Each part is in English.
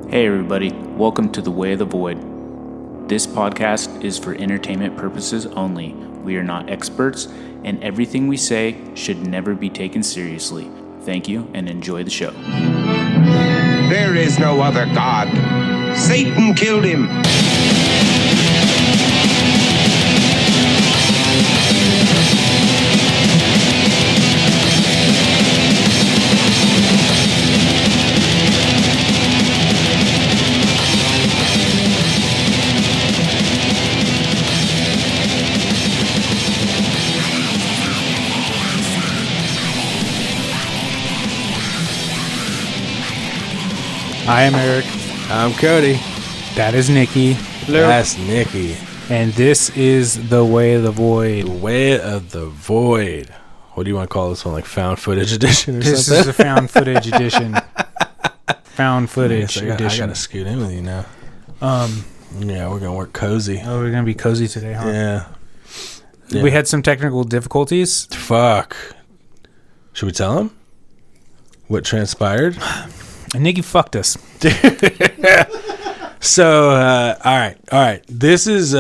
Hey everybody, welcome to The Way of the Void. This podcast is for entertainment purposes only. We are not experts, and everything we say should never be taken seriously. Thank you, and enjoy the show. There is no other God. Satan killed him. I am Eric. I'm Cody. That is Nikki. That's Nikki. And this is The Way of the Void. The Way of the Void. What do you want to call this one? Like found footage edition or This something? is a found footage edition. Found footage I edition. gotta scoot in with you now. Yeah, we're gonna work cozy. Oh, we're going to be cozy today, huh? Yeah. We had some technical difficulties. Fuck. Should we tell him what transpired? And Nikki fucked us. So, all right. This is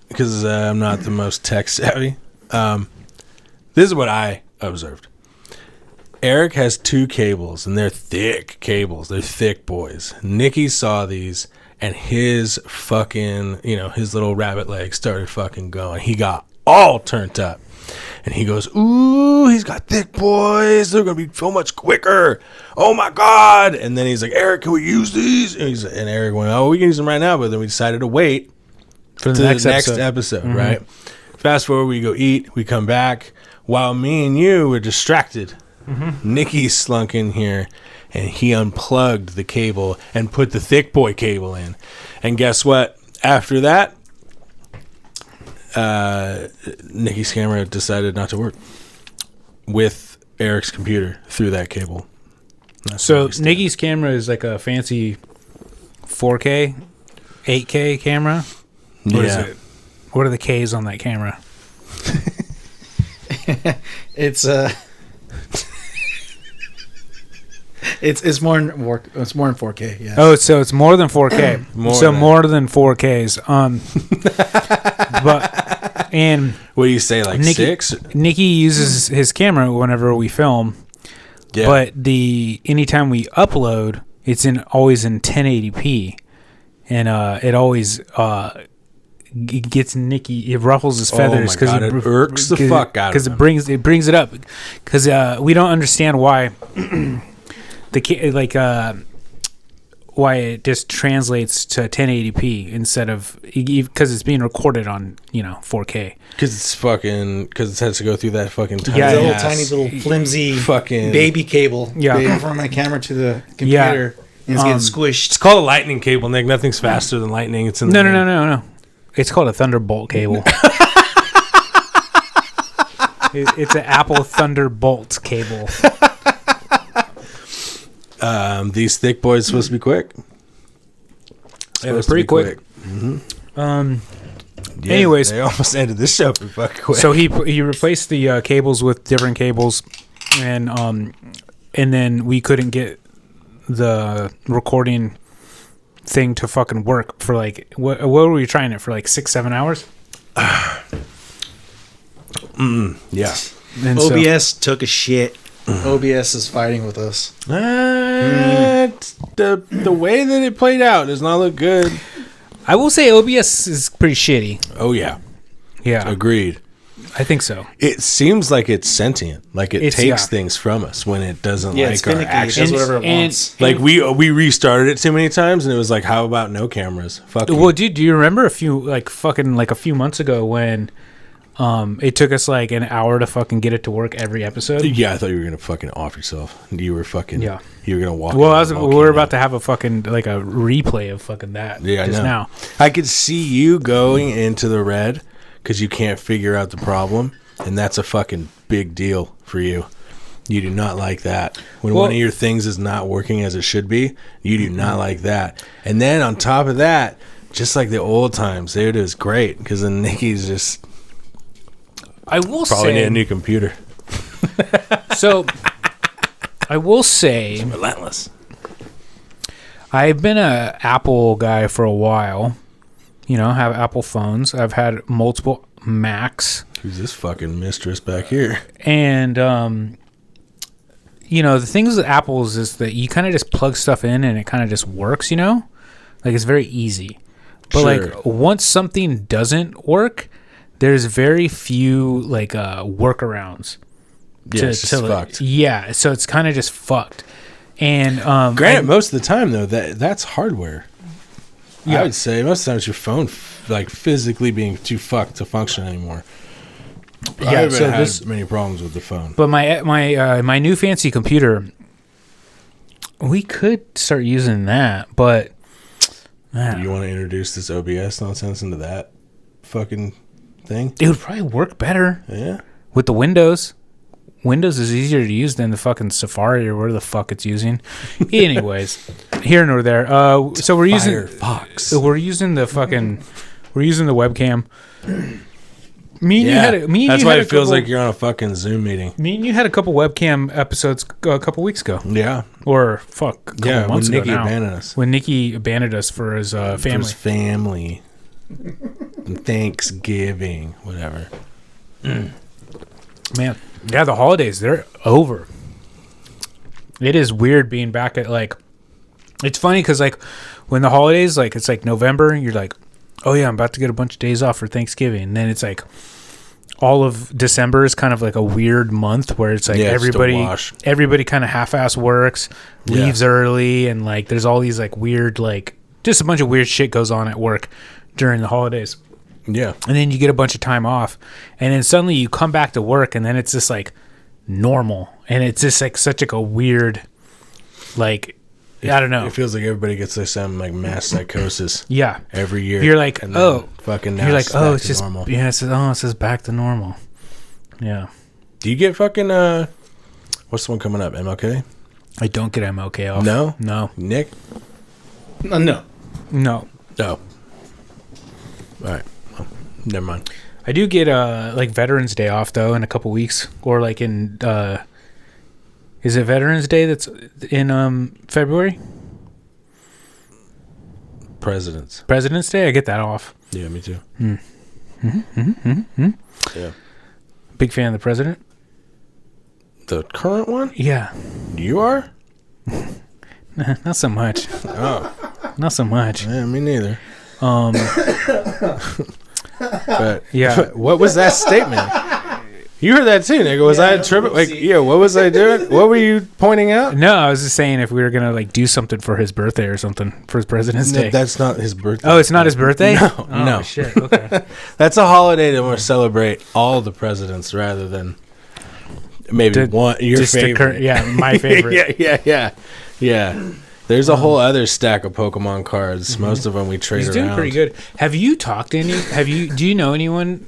because I'm not the most tech savvy. This is what I observed. Eric has two cables, and they're thick cables. They're thick boys. Nikki saw these, and his fucking, his little rabbit leg started fucking going. He got all turned up. And he goes, ooh, he's got thick boys. They're going to be so much quicker. Oh, my God. And then he's like, Eric, can we use these? And Eric went, oh, we can use them right now. But then we decided to wait For to the next episode, right? Fast forward, we go eat. We come back. While me and you were distracted, Nikki slunk in here, and he unplugged the cable and put the thick boy cable in. And guess what? After that, Nikki's camera decided not to work with Eric's computer through that cable. So Nikki's camera is like a fancy 4K, 8K camera. What is it? What are the Ks on that camera? It's more than 4K. Yeah. Oh, so it's more than 4K. More than 4Ks. And What do you say, like Nikki, 6? Nikki uses his camera whenever we film. Yeah. But anytime we upload, it's always in 1080p, and it always gets Nikki. It ruffles his feathers because it irks the fuck out of him. Because it brings it up because we don't understand why why it just translates to 1080p instead of because it's being recorded on 4K. Because it has to go through that fucking tiny Yeah, It's a yeah. tiny little flimsy fucking baby cable. Yeah. Going from my camera to the computer. And it's getting squished. It's called a lightning cable, Nick. Nothing's faster than lightning. It's in No. It's called a Thunderbolt cable. It's an Apple Thunderbolt cable. These thick boys are supposed to be quick. They're pretty quick. Yeah, Anyways, they almost ended this show pretty fucking quick. so he replaced the cables with different cables, and then we couldn't get the recording thing to fucking work for like what were we trying it for, like 6-7 hours? Yeah. And OBS took a shit. OBS is fighting with us. The way that it played out does not look good. I will say OBS is pretty shitty. Oh yeah, Yeah, agreed. I think so. It seems like it's sentient, like it takes yeah. things from us when it doesn't Yeah, it's like our finicky. It actions. does whatever it And- wants. Like we restarted it too many times, and it was like, how about no cameras? Fuck. Well, dude, do you remember a few months ago when it took us like an hour to fucking get it to work every episode? Yeah, I thought you were gonna fucking off yourself. You were fucking. Yeah. You were gonna walk. Well, into a we were volcano. about to have a fucking like a replay of fucking that Yeah, just I know. now. I could see you going into the red because you can't figure out the problem, and that's a fucking big deal for you. You do not like that. When Well- one of your things is not working as it should be, you do not like that. And then on top of that, just like the old times, there it is great because then Nikki's just I will probably need say a new computer. so. I will say Relentless. I've been a Apple guy for a while. You know, have Apple phones. I've had multiple Macs. Who's this fucking mistress back here? And, you know, the things with Apples is that you kind of just plug stuff in and it kind of just works, you know? Like, it's very easy. But, like, once something doesn't work, there's very few, like, workarounds. Yeah, it's just fucked. Yeah, so it's kind of just fucked. And granted, most of the time though, that's hardware. Yeah. I would say most of the time it's your phone, like physically being too fucked to function anymore. I haven't had many problems with the phone. But my new fancy computer, we could start using that. But do you want to introduce this OBS nonsense into that fucking thing? It would probably work better. Yeah, with the Windows. Windows is easier to use than the fucking Safari or whatever the fuck it's using. Anyways, here nor there. So we're using Firefox. We're using the webcam. That's why it feels like you're on a fucking Zoom meeting. Me and you had a couple webcam episodes a couple weeks ago. Yeah. Or a couple months ago when Nikki abandoned us. When Nikki abandoned us for his family. For his family. And Thanksgiving, whatever. Man, yeah, the holidays, they're over. It is weird being back at, like, it's funny because, like, when the holidays, like, it's like November, you're like, oh yeah, I'm about to get a bunch of days off for Thanksgiving. And then it's like all of December is kind of like a weird month where it's like everybody kind of half-ass works, leaves early, and like there's all these like weird, like just a bunch of weird shit goes on at work during the holidays. Yeah. And then you get a bunch of time off, and then suddenly you come back to work, and then it's just like normal, and it's just like such like a weird, like, I don't know. It feels like everybody gets like some like mass psychosis. Yeah. Every year. You're like, fucking now you're like, oh, it's just normal. Yeah, it's just back to normal. Yeah. Do you get fucking what's the one coming up? MLK? I don't get MLK off. No. Nick? No. No. Oh. All right. Well, never mind. I do get like Veterans Day off though in a couple weeks, or like in is it Veterans Day that's in February? President's Day, I get that off. Yeah, me too. Yeah. Big fan of the president. The current one? Yeah. You are? Not so much. Oh. Not so much. Yeah, me neither. But yeah. What was that statement? You heard that too, nigga. Was I tripping? Like, what was I doing? What were you pointing out? No, I was just saying if we were gonna like do something for his birthday or something for his President's Day. That's not his birthday. Oh, it's not his birthday? No. Shit. Okay. That's a holiday to more celebrate all the presidents rather than maybe one your favorite. My favorite. Yeah. There's a whole other stack of Pokemon cards. Mm-hmm. Most of them we trade around. He's doing pretty good. Have you talked to any? Do you know anyone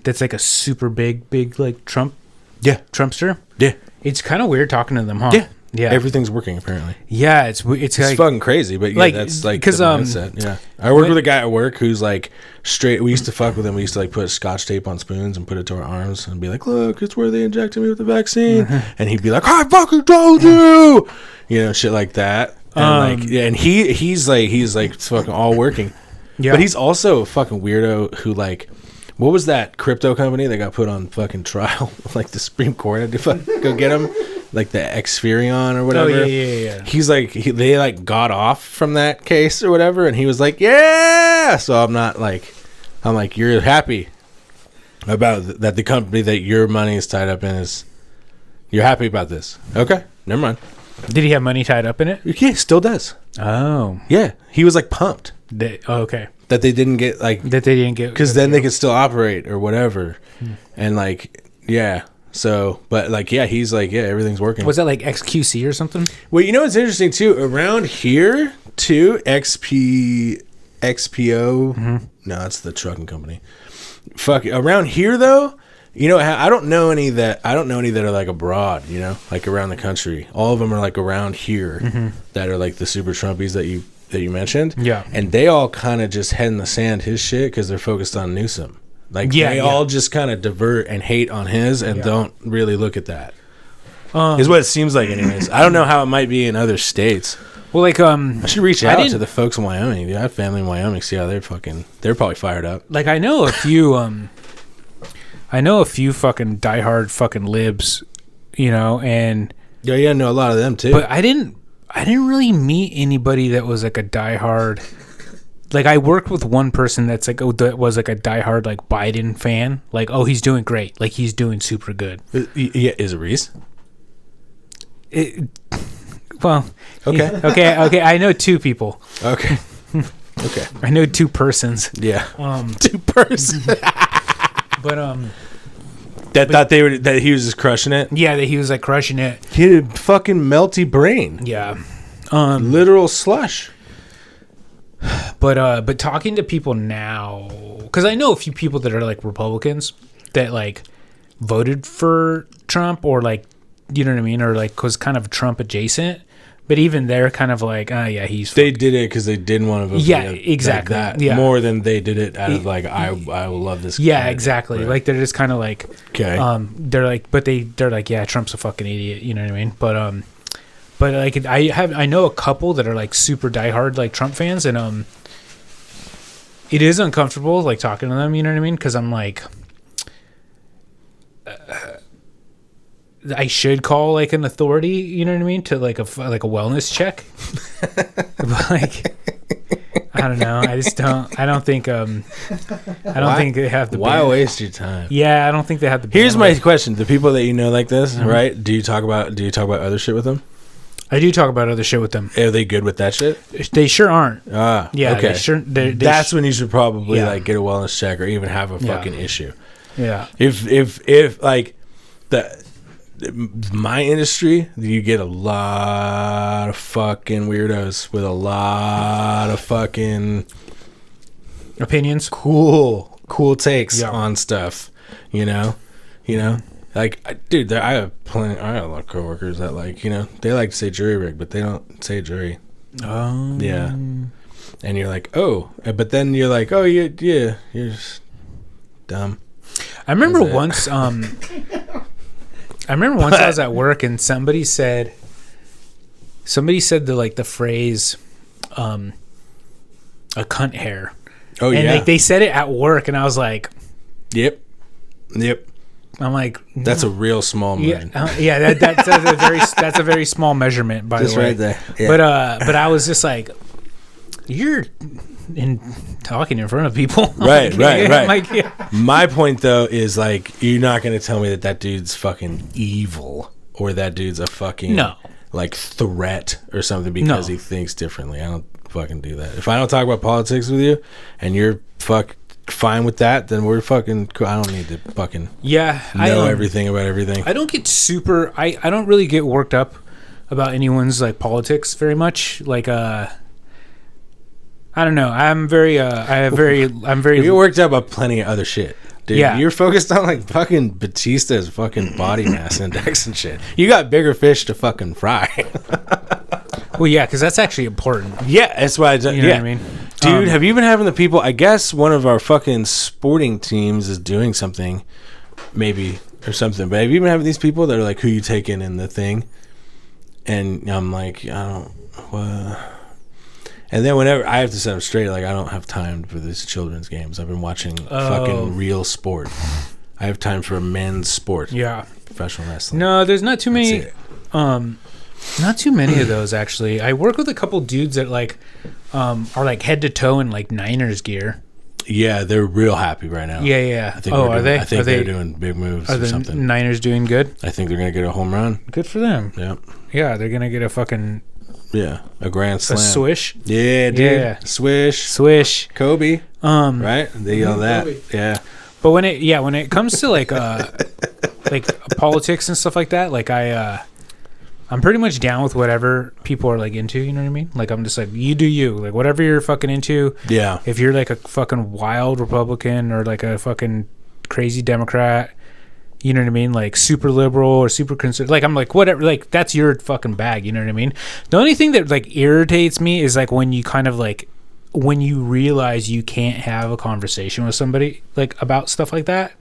that's like a super big like Trumpster? Yeah. It's kind of weird talking to them, huh? Yeah. Everything's working apparently. Yeah, it's like, fucking crazy, but yeah, that's like the mindset. Yeah. I worked with a guy at work who's like straight. We used to fuck with him. We used to like put Scotch tape on spoons and put it to our arms and be like, "Look, it's where they injected me with the vaccine." And he'd be like, "I fucking told you," you know, shit like that. And like, yeah, and he's like fucking all working. Yeah. But he's also a fucking weirdo who like. What was that crypto company that got put on fucking trial? Like the Supreme Court had to go get him, like the Experion or whatever. Oh yeah. He's like they like got off from that case or whatever, and he was like, yeah. So I'm like, you're happy about that the company that your money is tied up in is. You're happy about this? Okay, never mind. Did he have money tied up in it? Yeah, still does. Oh, yeah. He was like pumped. Okay. That they didn't get because then they could still operate or whatever, and like so but like he's like everything's working. Was that like XQC or something? Well, you know what's interesting too around here too XPO. No, it's the trucking company. Fuck around here though. You know, I don't know any that are like abroad. You know, like around the country. All of them are like around here that are like the super Trumpies that you mentioned. Yeah. And they all kind of just head in the sand his shit because they're focused on Newsom. Like, they all just kind of divert and hate on his and don't really look at that. Is what it seems like anyways. I don't know how it might be in other states. Well, like I should reach out to the folks in Wyoming. Dude. I have family in Wyoming. See how they're probably fired up. Like I know a few fucking diehard fucking libs, you know, and Yeah, I know a lot of them too. but I didn't really meet anybody that was like a diehard. Like I worked with one person that was like a diehard like Biden fan. Like, oh, he's doing great. Like he's doing super good. Yeah, is it Reese? Well, Okay. Okay. I know two people. Okay. Okay. I know two persons. Yeah. 2 persons. But thought that he was just crushing it. yeah, that he was like crushing it. He had a fucking melty brain. Yeah. Literal slush. But talking to people now, because I know a few people that are like Republicans that like voted for Trump or like, you know what I mean, or like was kind of Trump adjacent. But even they're kind of like, yeah, he's. They did it because they didn't want to vote. Yeah, for exactly. Like that yeah. more than they did it out of like I will love this. Yeah, candidate. exactly. Right. Like they're just kind of like, Okay. they're like, but they're like, yeah, Trump's a fucking idiot. You know what I mean? But like I know a couple that are like super diehard like Trump fans, and it is uncomfortable like talking to them. You know what I mean? Because I'm like. I should call like an authority, you know what I mean, to like a wellness check. But like, I don't know. I don't think. I don't think they have the. Why waste your time? Yeah, I don't think they have the. Here's bandwidth. my question: the people that you know like this, right? Do you talk about other shit with them? I do talk about other shit with them. Are they good with that shit? They sure aren't. Ah, Yeah, okay. That's when you should probably Yeah. like get a wellness check or even have a Yeah. fucking issue. Yeah. If like my industry, you get a lot of fucking weirdos with a lot of fucking Opinions. cool takes Yeah. on stuff. You know, like dude, I have a lot of coworkers that like they like to say jury rig, but they don't say jury. Oh. Yeah, and you're like, oh, but then you're like, oh yeah, you're just dumb. I remember That's it. once. I was at work and somebody said the phrase, a cunt hair. Oh And yeah, like they said it at work, and I was like, yep. I'm like, That's a real small yeah, margin. yeah. That's a very small measurement, by Just the way. right there. Yeah. But I was just like, you're talking in front of people, Right. I'm like, yeah. My point though is like you're not gonna tell me that dude's fucking evil or that dude's a fucking No. like threat or something because he thinks differently. I don't fucking do that. If I don't talk about politics with you and you're fine with that, then we're fucking cool. I don't need to fucking know everything about everything. I don't get super. I don't really get worked up about anyone's like politics very much. Like I don't know. I'm very. You get worked up about plenty of other shit. Dude, Yeah. you're focused on like fucking Batista's fucking body mass index and shit. You got bigger fish to fucking fry. Well, yeah, because that's actually important. Yeah, that's why. You know what I mean? Dude, have you been having the people? I guess one of our fucking sporting teams is doing something, maybe or something. But have you been having these people that are like, "Who you taking in the thing?" And I'm like, I don't. And then whenever I have to set them straight, like I don't have time for these children's games. I've been watching fucking real sport. I have time for men's sport. Yeah. Professional wrestling. No, there's not too many. That's Not too many of those actually. I work with a couple dudes that like are like head to toe in like Niners gear. Yeah, they're real happy right now. Yeah. I think Are they? I think Are they're they doing big moves Are or the something. Niners doing good? I think they're gonna get a home run. Good for them. Yeah. Yeah, they're gonna get a fucking A grand slam. a swish. Yeah, dude. Yeah. Swish. Kobe. Right? They yell that. Kobe. Yeah. But when it comes to like politics and stuff like that, like I'm pretty much down with whatever people are like into, you know what I mean? Like I'm just like, you do you. Like whatever you're fucking into. Yeah. If you're like a fucking wild Republican or like a fucking crazy Democrat, you know what I mean? Like super liberal or super conservative. Like I'm like, whatever, like that's your fucking bag, you know what I mean? The only thing that like irritates me is like when you kind of like, when you realize you can't have a conversation with somebody like about stuff like that.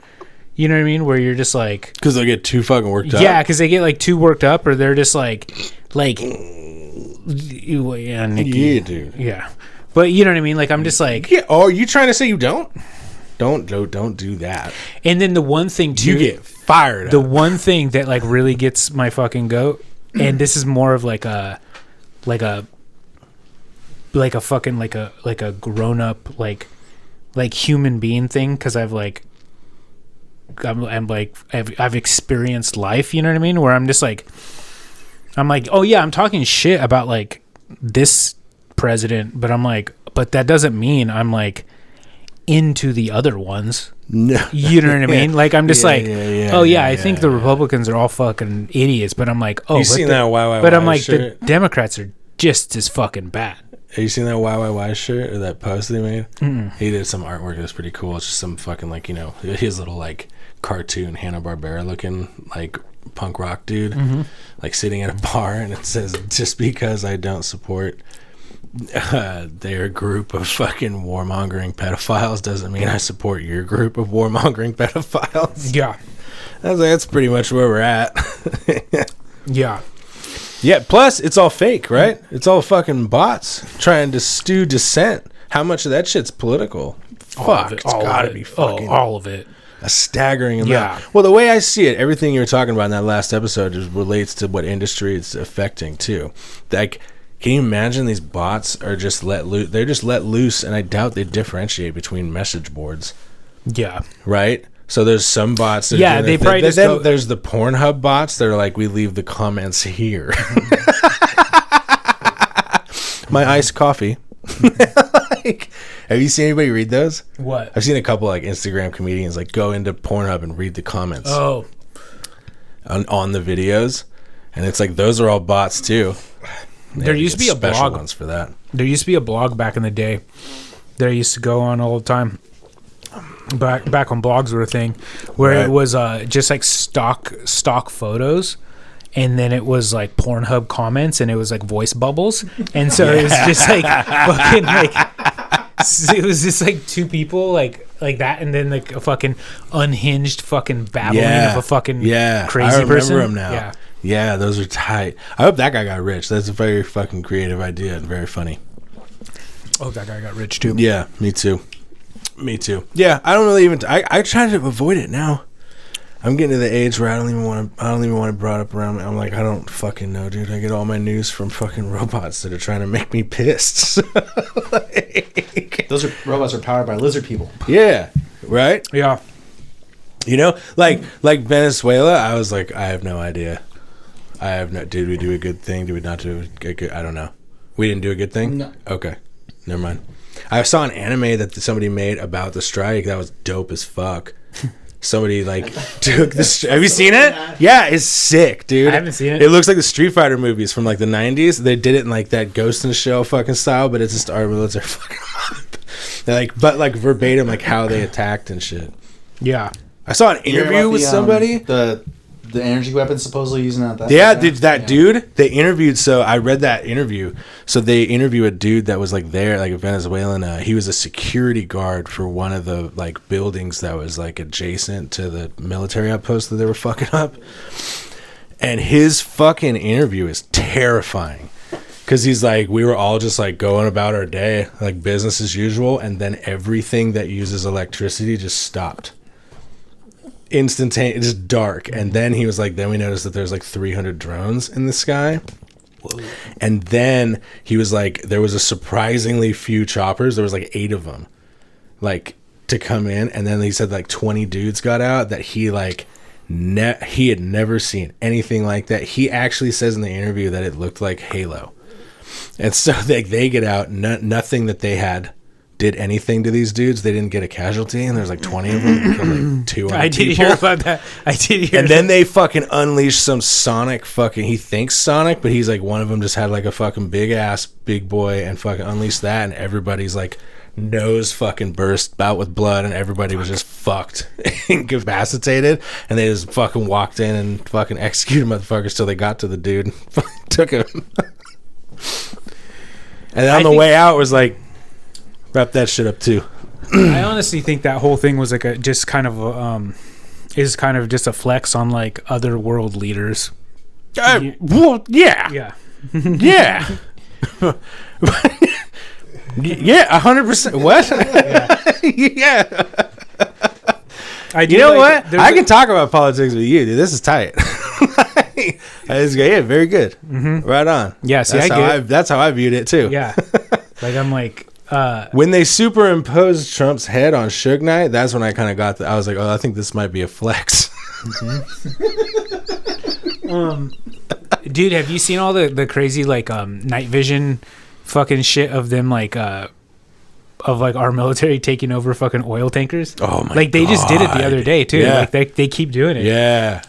You know what I mean? Where you're just like... Because they get too fucking worked up. Yeah, because they get like too worked up or they're just like Yeah, Nikki. Yeah, dude. Yeah. But you know what I mean? Like, I'm just like... Yeah. Oh, are you trying to say you don't? Don't do that. And then the one thing, too... You get fired The up. one thing that, like, really gets my fucking goat, and this is more of, like a fucking, like a grown-up, like human being thing, because I've, like... I've experienced life, you know what I mean? Where I'm just like... I'm like, oh, yeah, I'm talking shit about, like, this president, but I'm like... But that doesn't mean I'm, like... into the other ones. No. You know what I mean? Like, I'm just I yeah, think the Republicans are all fucking idiots, but I'm like, oh, You seen that YYY but I'm like, shirt? the Democrats are just as fucking bad. Have you seen that YYY shirt or that post they made? He did some artwork that's pretty cool. It's just some fucking, like, you know, his little, like, cartoon Hanna-Barbera looking, like, punk rock dude, like, sitting at a bar, and it says, just because I don't support their group of fucking warmongering pedophiles doesn't mean I support your group of warmongering pedophiles. Yeah. I was like, that's pretty much where we're at. Yeah. Yeah, plus it's all fake, right? It's all fucking bots trying to stew dissent. How much of that shit's political? Fuck, it's gotta be fucking all of it. a staggering amount. Yeah. Well, the way I see it, everything you were talking about in that last episode just relates to what industry it's affecting too. Like, can you imagine these bots are just let loose? They're just let loose, and I doubt they differentiate between message boards. Yeah. Right? So there's some bots that Yeah, they probably just then go- there's the Pornhub bots that are like, we leave the comments here. My iced coffee. Like, have you seen anybody read those? What? I've seen a couple like Instagram comedians like go into Pornhub and read the comments Oh. on the videos, and it's like those are all bots too. There used to be a special blog. ones for that. There used to be a blog back in the day that I used to go on all the time. Back when blogs were a thing, where Right. it was just like stock photos, and then it was like Pornhub comments, and it was like voice bubbles, and so it was just like fucking like it was just like two people like that, and then like a fucking unhinged fucking babbling of a fucking crazy I remember person. them now. Yeah, those are tight. I hope that guy got rich. That's a very fucking creative idea and very funny. Oh, that guy got rich too. Yeah, me too. Yeah, I don't really even. I try to avoid it now. I'm getting to the age where I don't even want to brought up around me. I'm like, I don't fucking know, dude. I get all my news from fucking robots that are trying to make me pissed. Those robots are powered by lizard people. Yeah, right. Yeah. You know, like Venezuela. I was like, I have no idea. Did we do a good thing? Did we not do a good? I don't know. We didn't do a good thing. No. Okay, never mind. I saw an anime that somebody made about the strike. That was dope as fuck. Somebody like took the. Have you seen it? Yeah, it's sick, dude. I haven't seen it. It looks like the Street Fighter movies from like the '90s. They did it in like that Ghost in the Shell fucking style, but it's just our military fucking. But like verbatim, like how they attacked and shit. Yeah. I saw an You hear interview about with somebody. The energy weapons supposedly using that. Yeah, dude, they interviewed. So I read that interview. So they interview a dude that was like there, like a Venezuelan. He was a security guard for one of the like buildings that was like adjacent to the military outpost that they were fucking up. And his fucking interview is terrifying. Because he's like, we were all just like going about our day, like business as usual. And then everything that uses electricity just stopped. Instantaneous, just dark. And then he was like, then we noticed that there's like 300 drones in the sky. Whoa. And then he was like, there was a surprisingly few choppers. There was like 8 of them, like to come in. And then he said like 20 dudes got out that he like, he had never seen anything like that. He actually says in the interview that it looked like Halo. And so they get out, nothing that they had did anything to these dudes. They didn't get a casualty, and there's like 20 of them. Like 200 I did people. hear about that. I did hear. And then they fucking unleash some Sonic fucking. He thinks Sonic, but he's like one of them just had like a fucking big ass big boy and fucking unleashed that, and everybody's like nose fucking burst out with blood, and everybody was just fucked, incapacitated, and they just fucking walked in and fucking executed motherfuckers till they got to the dude and fucking took him. And then on the way out was like, wrap that shit up too. I honestly think that whole thing was like a just kind of is kind of just a flex on like other world leaders. Well, yeah. Yeah. Yeah. Yeah, 100%. What? Yeah. You know what? I can talk about politics with you, dude. This is tight. I just go, yeah, very good. Mm-hmm. Right on. Yeah, see, that's how I viewed it too. Yeah. Like, I'm like... when they superimposed Trump's head on Suge Knight, that's when I kind of got I was like, oh, I think this might be a flex. Dude, have you seen all the crazy, like, night vision fucking shit of them, like, of, like, our military taking over fucking oil tankers? Oh, my God. Like, they just did it the other day, too. Yeah. Like, they keep doing it. Yeah.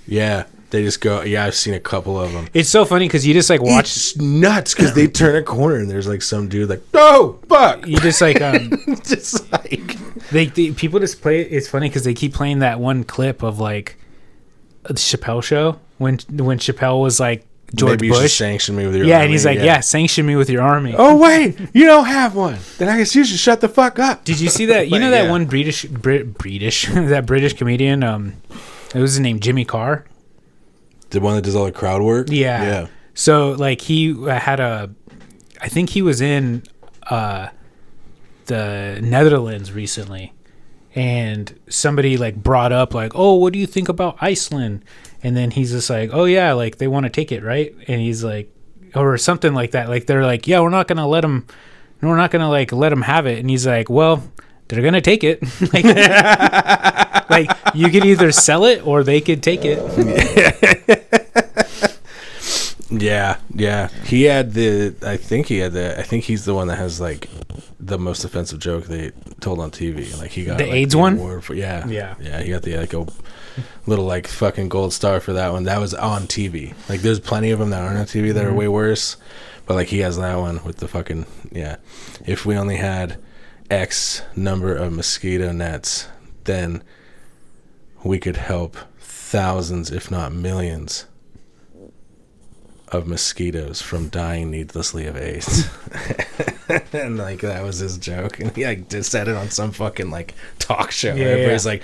Yeah. They just go, yeah, I've seen a couple of them. It's so funny because you just, like, watch... It's nuts because they turn a corner and there's, like, some dude like, oh, fuck. You just, like... just, like... They people just play... It's funny because they keep playing that one clip of, like, the Chappelle show when Chappelle was, like, George Maybe Bush. You should sanction me with your army. Yeah, and he's like, yeah, sanction me with your army. Oh, wait, you don't have one. Then I guess you should shut the fuck up. Did you see that? You know that one British that British comedian? It was his name, Jimmy Carr. The one that does all the crowd work? Yeah. Yeah. So, like, he had I think he was in the Netherlands recently. And somebody, like, brought up, like, oh, what do you think about Iceland? And then he's just like, oh, yeah, like, they want to take it, right? And he's like, or something like that. Like, they're like, yeah, we're not going to let them have it. And he's like, well, they're going to take it. Like, you could either sell it or they could take it. Yeah. I think he's the one that has, like, the most offensive joke they told on TV. Like, he got the like, AIDS the one? award for, yeah. He got the, like, a little, like, fucking gold star for that one. That was on TV. Like, there's plenty of them that aren't on TV that are way worse. But, like, he has that one with the fucking, yeah. If we only had X number of mosquito nets, then we could help thousands, if not millions, of mosquitoes from dying needlessly of AIDS. And, like, that was his joke. And he, like, just said it on some fucking, like, talk show. Yeah, Everybody's like,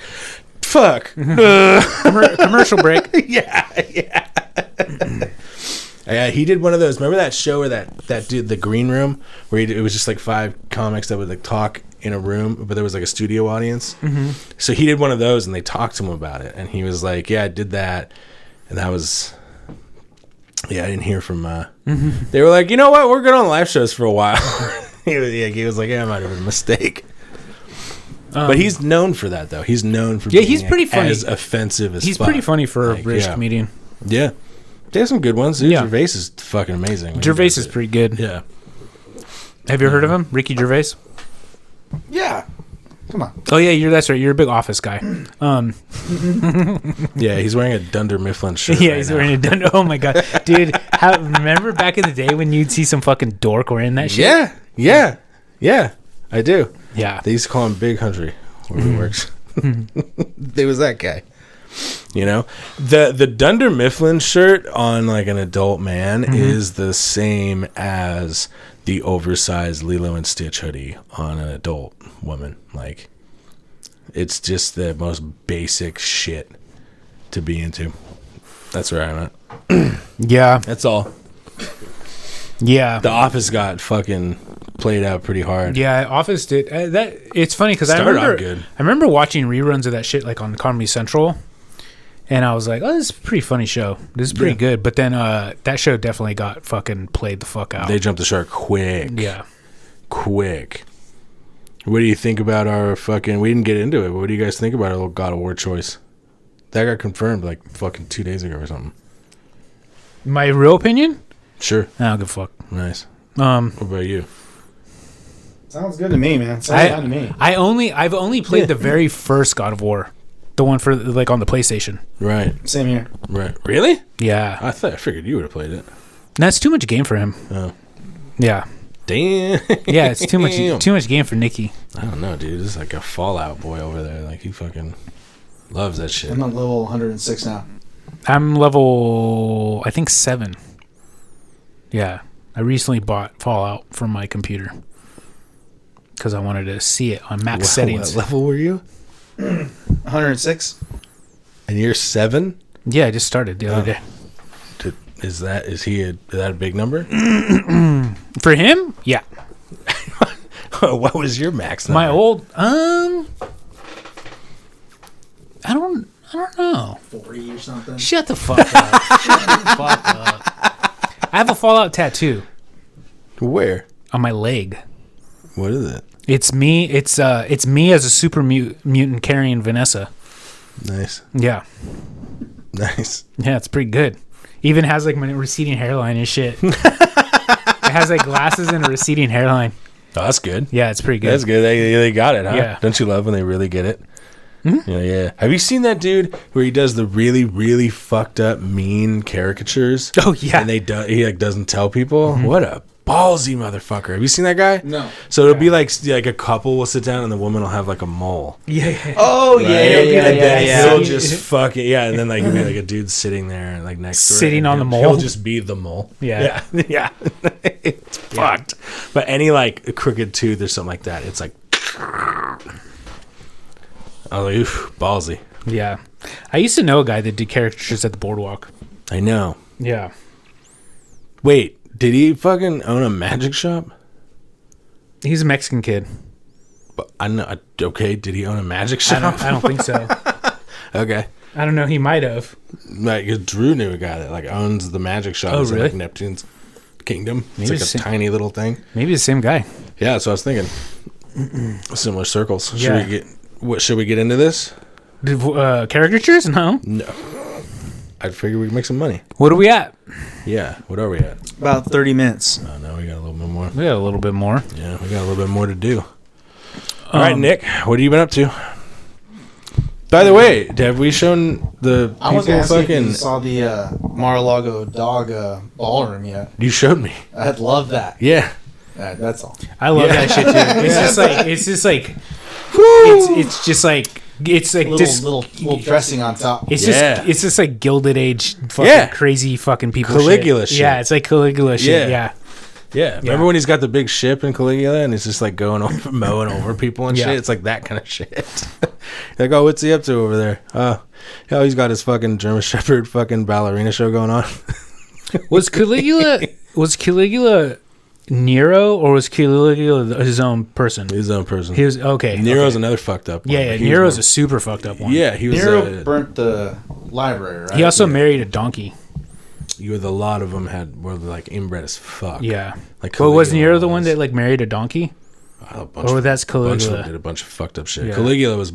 fuck. Commercial break. Yeah. Yeah, he did one of those. Remember that show where that dude, The Green Room, where it was just like 5 comics that would, like, talk in a room, but there was, like, a studio audience. Mm-hmm. So he did one of those, and they talked to him about it, and he was like, "Yeah, I did that," and that was, yeah, I didn't hear from. They were like, "You know what? We're good on live shows for a while." He was like, "Yeah, it might have been a mistake." But he's known for that, though. He's known for being he's pretty funny. As offensive as he's fuck. Pretty funny for a British comedian. Yeah. They have some good ones. Dude. Yeah. Gervais is fucking amazing. Gervais is pretty good. Yeah. Have you heard of him? Ricky Gervais? Yeah. Come on. Oh, yeah, that's right. You're a big Office guy. Yeah, he's wearing a Dunder Mifflin shirt. Yeah, he's wearing a Dunder. Oh, my God. Dude, remember back in the day when you'd see some fucking dork wearing that shit? Yeah, I do. Yeah. They used to call him Big Country where he works. There was that guy. You know, the Dunder Mifflin shirt on, like, an adult man is the same as the oversized Lilo and Stitch hoodie on an adult woman. Like, it's just the most basic shit to be into. That's where I'm at. Yeah. That's all. Yeah. The Office got fucking played out pretty hard. Yeah, Office did. That it's funny because I remember watching reruns of that shit, like, on Comedy Central. And I was like, oh, this is a pretty funny show. This is pretty good. But then that show definitely got fucking played the fuck out. They jumped the shark quick. Yeah. Quick. What do you think about our fucking... We didn't get into it, but what do you guys think about our little God of War choice? That got confirmed, like, fucking 2 days ago or something. My real opinion? Sure. I don't give a fuck. Nice. What about you? Sounds good to me, man. Sounds fun to me. I've only played the very first God of War. The one for, like, on the PlayStation. Right. Same here. Right. Really? Yeah. I figured you would have played it. That's too much game for him. Oh. Yeah. Damn. Yeah, it's too much game for Nikki. I don't know, dude. This is like a Fallout boy over there. Like, he fucking loves that shit. I'm on level 106 now. I'm level, I think, 7. Yeah. I recently bought Fallout from my computer because I wanted to see it on max settings. What level were you? 106. And you're 7? Yeah, I just started the other day. Is that a big number? For him? Yeah. What was your max number? My old I don't know. 40 or something. Shut the fuck up. Shut the fuck up. I have a Fallout tattoo Where? on my leg. What is it? It's me. It's me as a super mutant carrying Vanessa. Nice. Yeah. Nice. Yeah, it's pretty good. Even has like my receding hairline and shit. It has like glasses and a receding hairline. Oh, that's good. Yeah, it's pretty good. That's good. They got it, huh? Yeah. Don't you love when they really get it? Mm-hmm. Yeah. Have you seen that dude where he does the really, really fucked up mean caricatures? Oh, yeah. And he like doesn't tell people? Mm-hmm. What a ballsy motherfucker. Have you seen that guy? No. So it'll be like a couple will sit down and the woman will have like a mole. Yeah. Oh, Right? yeah. And then he'll just fucking, and then like he'll be like a dude sitting there like next to her. Sitting and on the he'll mole? just be the mole. Yeah. Yeah. It's fucked. But any like crooked tooth or something like that, it's like, I was like, oof, ballsy. Yeah. I used to know a guy that did caricatures at the boardwalk. I know. Yeah. Wait, did he fucking own a magic shop? He's a Mexican kid. But I know. Okay, did he own a magic shop? I don't think so. Okay. I don't know. He might have. Like Drew knew a guy that like owns the magic shop. Oh, It's in, really? like Neptune's kingdom. Maybe It's it's like a the- tiny little thing. Maybe the same guy. Yeah, so I was thinking similar circles. Yeah. Should we get into this? Caricatures? No. No. I figured we could make some money. What are we at? Yeah. What are we at? About 30 minutes. Oh no, we got a little bit more. We got a little bit more. Yeah, we got a little bit more to do. All right, Nick, what have you been up to? By the way, have we shown the I was people asking if fucking? you saw the Mar-a-Lago dog ballroom yet. You showed me. I'd love that. Yeah. That's all. I love Yeah. that shit too. It's just like Little dressing on top. Yeah. it's just like Gilded Age fucking Yeah. crazy fucking people Caligula shit. Yeah, it's like Caligula shit. Yeah. Yeah. Yeah. Remember when he's got the big ship in Caligula and he's just like going over, mowing over people and Yeah. shit? It's like that kind of shit. Like, oh, what's he up to over there? Oh, he's got his fucking German Shepherd fucking ballerina show going on. Was Caligula Nero or was Caligula his own person? His own person. He was okay. Nero's okay. another fucked up one. Yeah, He was Nero's one- a super fucked up one. Yeah, he was. Nero burnt the library, right? He also married a donkey. A lot of them were like inbred as fuck. Yeah. Like But was Caligula Nero the one that like married a donkey? Or that's bunch of Caligula? them did a bunch of fucked up shit. Yeah. Caligula was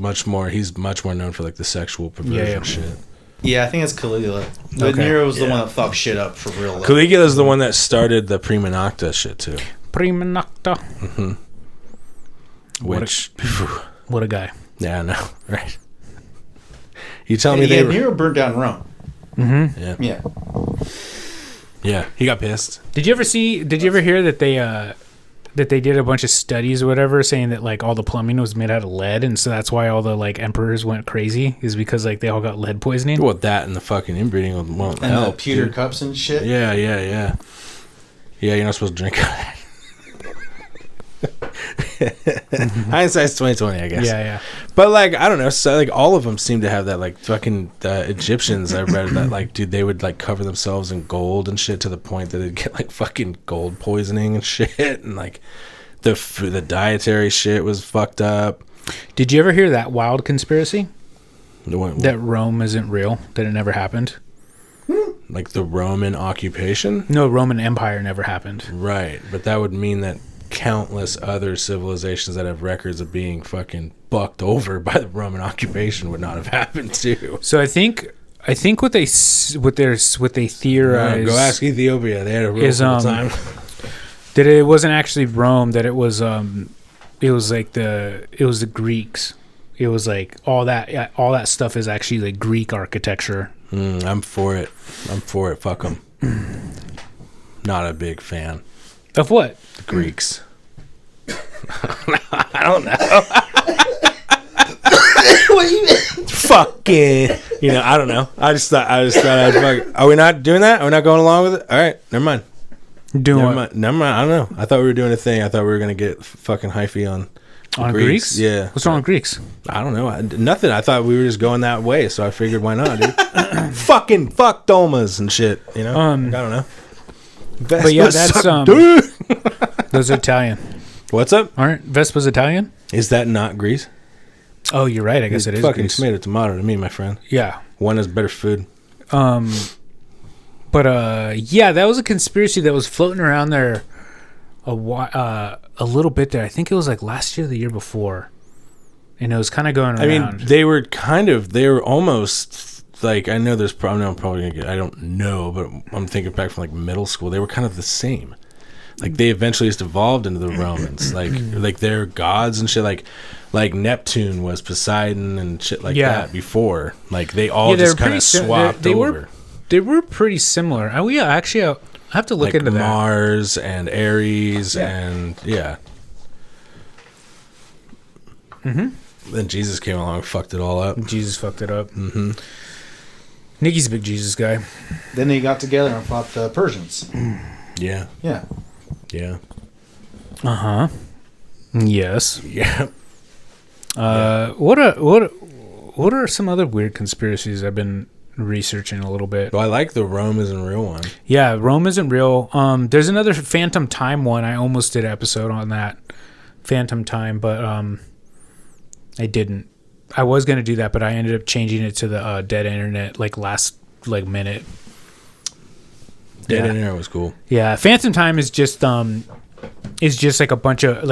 he's much more known for like the sexual perversion Yeah. shit. Yeah, I think it's Caligula. But Okay. Nero was the one that fucked shit up for real. Though. Caligula's the one that started the prima nocta shit too. Prima nocta. Which, What a guy. yeah, I know, right? You telling me Yeah, they were? Nero burnt down Rome. Yeah, Yeah. yeah. He got pissed. Did you ever hear that they did a bunch of studies or whatever saying that like all the plumbing was made out of lead and so that's why all the like emperors went crazy is because like they all got lead poisoning? Well, that and the fucking inbreeding won't And help. the pewter dude. cups and shit. Yeah. Yeah, you're not supposed to drink out of that. Hindsight's 2020, I guess. Yeah. But like I don't know, so like all of them seem to have that. Like fucking Egyptians, I read that like dude, they would like cover themselves in gold and shit to the point that they'd get like fucking gold poisoning and shit, and like the dietary shit was fucked up. Did you ever hear that wild conspiracy What, that Rome isn't real, that it never happened? like the Roman occupation, No, Roman Empire never happened. right? But that would mean that countless other civilizations that have records of being fucking bucked over by the Roman occupation would not have happened too. So I think what they theorize Go ask Ethiopia; they had a real is, cool time. that it wasn't actually Rome, that it was the Greeks. It was like all that stuff is actually like Greek architecture. I'm for it. Fuck them. Not a big fan. Of what? The Greeks. I don't know. Fucking. I don't know. I just thought I'd fuck. Are we not doing that? Are we not going along with it? All right. Never mind. Doing Never what? mind. Never mind. I don't know. I thought we were doing a thing. I thought we were going to get fucking hyphy on On Greeks? Yeah. What's wrong with Greeks? I don't know. Nothing. I thought we were just going that way, so I figured why not, dude? Fuck domas and shit, you know? I don't know. But yeah, that's dude. those are Italian. What's up? Aren't Vespa's Italian? Is that not Greece? Oh, you're right. I guess it is fucking Greece. tomato to me, my friend. Yeah. One is better food. But yeah, that was a conspiracy that was floating around there a little bit there. I think it was like last year or the year before. And it was kind of going around. I mean, they were almost like, I know there's probably, I'm probably going to get, I don't know, but I'm thinking back from like middle school. They were kind of the same. Like they eventually just evolved into the Romans, like they're gods and shit. Like Neptune was Poseidon and shit like that before. Like they all just kind of swapped over. They were pretty similar. Actually, I have to look into that. Mars and Ares and Then Jesus came along and fucked it all up. Jesus fucked it up. Mm-hmm. Nikki's a big Jesus guy. Then they got together and fought the Persians. Yeah. Yeah. Yeah. Uh-huh. Yes. Yeah. What are some other weird conspiracies I've been researching a little bit? Well, I like the Rome isn't real one. Yeah, Rome isn't real. There's another Phantom Time one. I almost did an episode on that. Phantom Time, but I didn't. I was going to do that, but I ended up changing it to the Dead Internet last minute. Dead Internet was cool. Yeah, Phantom Time is just like a bunch of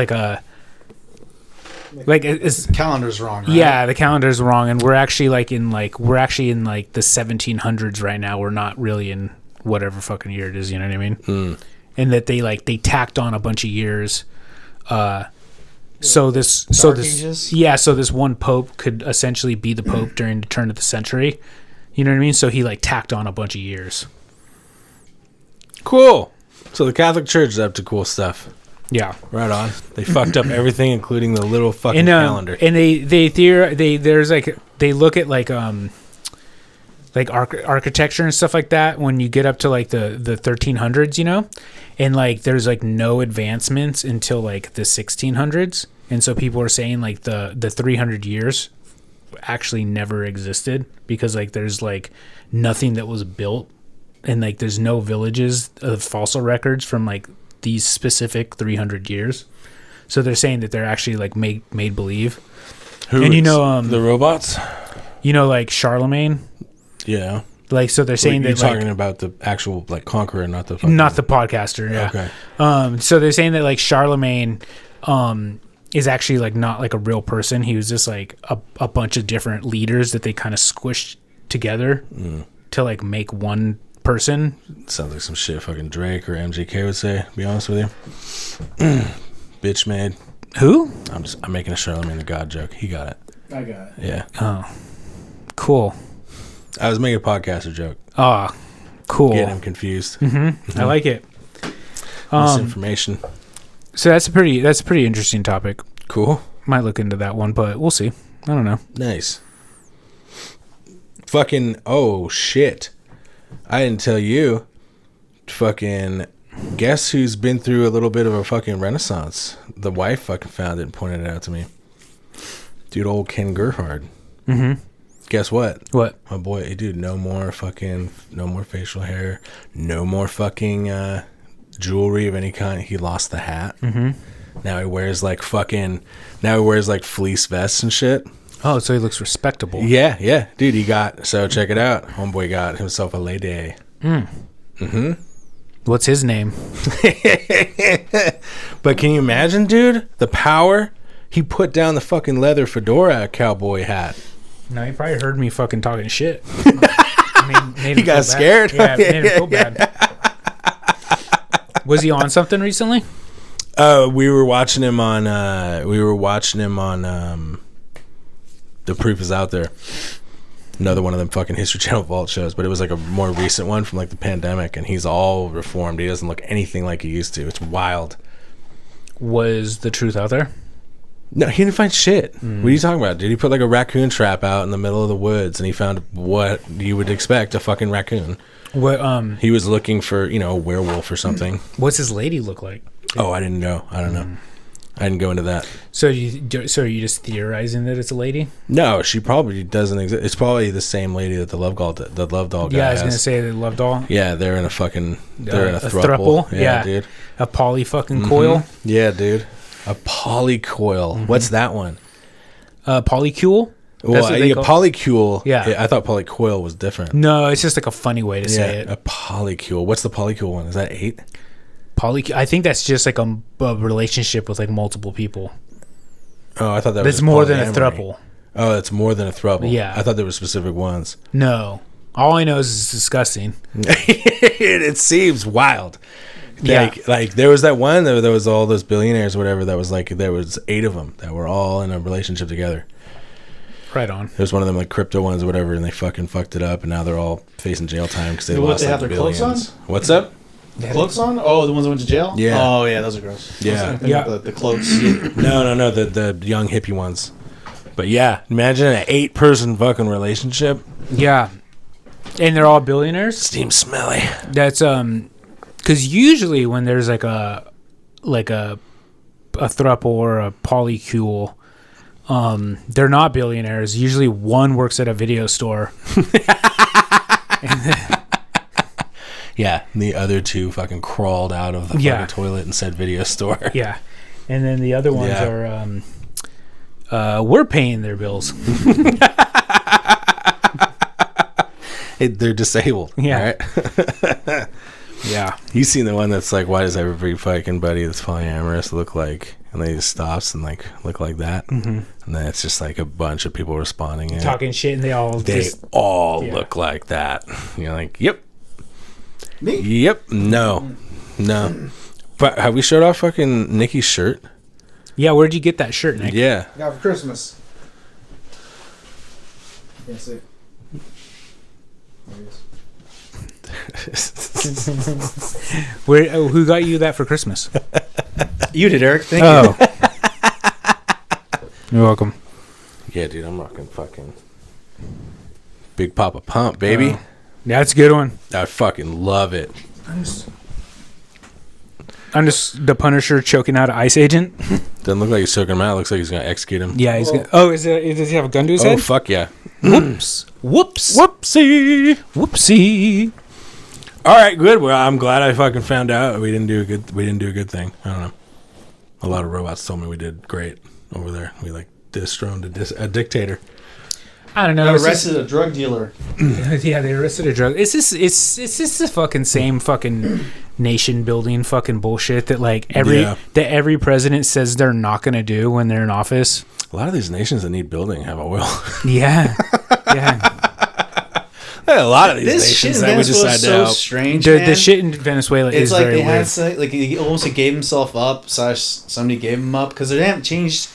it's calendar's wrong, right? Yeah, the calendar's wrong, and we're actually in the 1700s right now. We're not really in whatever fucking year it is, you know what I mean? And that they tacked on a bunch of years. So this one pope could essentially be the pope during the turn of the century. You know what I mean? So he tacked on a bunch of years. Cool. So the Catholic Church is up to cool stuff. Yeah, right on. They fucked up everything, including the little fucking calendar. And they look at architecture and stuff like that when you get up to the 1300s, you know, and there's no advancements until the 1600s, and so people are saying the 300 years actually never existed because there's nothing that was built, and there's no villages of fossil records from these specific 300 years. So they're saying that they're actually made believe. And you know the robots? You know Charlemagne? Yeah. So they're saying you're that talking about the actual conqueror, not the podcaster, yeah. Okay. So they're saying that Charlemagne is actually not a real person. He was just a bunch of different leaders that they kind of squished together to make one person. Sounds like some shit fucking Drake or MGK would say, to be honest with you. Bitch made. Who? I'm making a Charlemagne the God joke. He got it. I got it. Yeah. Oh, cool. I was making a podcaster joke. Oh, cool. Get him confused. I like it. Misinformation. So that's a pretty interesting topic. Cool. Might look into that one, but we'll see. I don't know. Nice. Fucking, oh shit. I didn't tell you. Fucking, guess who's been through a little bit of a fucking renaissance? The wife fucking found it and pointed it out to me. Dude, old Ken Gerhard. Mm-hmm. Guess what? What? My boy, dude, no more facial hair. No more fucking jewelry of any kind. He lost the hat. Mm-hmm. Now he wears fleece vests and shit. Oh, so he looks respectable. Yeah. Dude, so check it out. Homeboy got himself a lady. Mm-hmm. What's his name? But can you imagine, dude, the power? He put down the fucking leather fedora cowboy hat. No, he probably heard me fucking talking shit. He got scared. Yeah, it made him feel bad. Was he on something recently? We were watching him on The Proof Is Out There. Another one of them fucking History Channel Vault shows, but it was a more recent one from the pandemic, and he's all reformed. He doesn't look anything like he used to. It's wild. Was the truth out there? No, he didn't find shit. What are you talking about, dude? He put a raccoon trap out in the middle of the woods, and he found what you would expect, a fucking raccoon. What? He was looking for, a werewolf or something. What's his lady look like? Oh, I didn't know. I don't know. I didn't go into that. So are you just theorizing that it's a lady? No, she probably doesn't exist. It's probably the same lady that the love doll guy Yeah, I was has. gonna say the love doll. Yeah, they're in a throuple. throuple. Yeah, dude. A poly fucking coil. Yeah, dude. A polycoil. What's that one? Polycule. Well, polycule. Yeah. I thought polycoil was different. No, it's just like a funny way to say it. A polycule. What's the polycule one? Is that 8? I think that's just like a relationship with like multiple people. Oh, I thought that was That's more than a throuple. Oh, it's more than a throuple. Yeah. I thought there were specific ones. No. All I know is it's disgusting. It seems wild. Yeah. Like there was that one, there was all those billionaires or whatever, that was like, there was 8 of them that were all in a relationship together. Right on. There's one of them like crypto ones or whatever, and they fucking fucked it up, and now they're all facing jail time because they lost they have like their clothes billions. What's up? Clothes on? Oh, the ones that went to jail? Yeah. Oh, yeah, those are gross. Yeah. The clothes. No, the young hippie ones. But yeah, imagine an 8-person fucking relationship. Yeah. And they're all billionaires? Seems smelly. That's because usually when there's like a throuple or a polycule, they're not billionaires. Usually one works at a video store. Yeah, and the other 2 fucking crawled out of the fucking toilet and said video store. Yeah. And then the other ones are we're paying their bills. They're disabled. Yeah. Right? Yeah. You seen the one that's like, why does every fucking buddy that's polyamorous look like, and they just stops and like look like that, and then it's just like a bunch of people responding and Talking shit, and they all look like that. And you're like, yep. Me? Yep. No. But have we showed off fucking Nikki's shirt? Yeah, where'd you get that shirt, Nick? Yeah. Got for Christmas. Can't see. Who got you that for Christmas? You did, Eric. Thank you. You're welcome. Yeah, dude, I'm rocking fucking Big Papa Pump, baby. Yeah, that's a good one. I fucking love it. I'm just the Punisher choking out an ICE agent. Doesn't look like he's choking him out. Looks like he's gonna execute him. Yeah, he's gonna. Oh, does he have a gun to his Oh head? fuck yeah! Whoops! Whoopsie! Whoopsie! All right, good. Well, I'm glad I fucking found out we didn't do a good thing. I don't know. A lot of robots told me we did great over there. We like dethroned a dictator. I don't know. Arrested a drug dealer. Yeah, they arrested a drug. It's just the fucking same fucking nation building fucking bullshit that like every president says they're not gonna do when they're in office. A lot of these nations that need building have oil. Yeah. A lot of these This nations shit in that we Venezuela decide is to so help. strange, The man. shit in Venezuela It's is like very they weird. had like he almost like gave himself up / somebody gave him up because they haven't changed.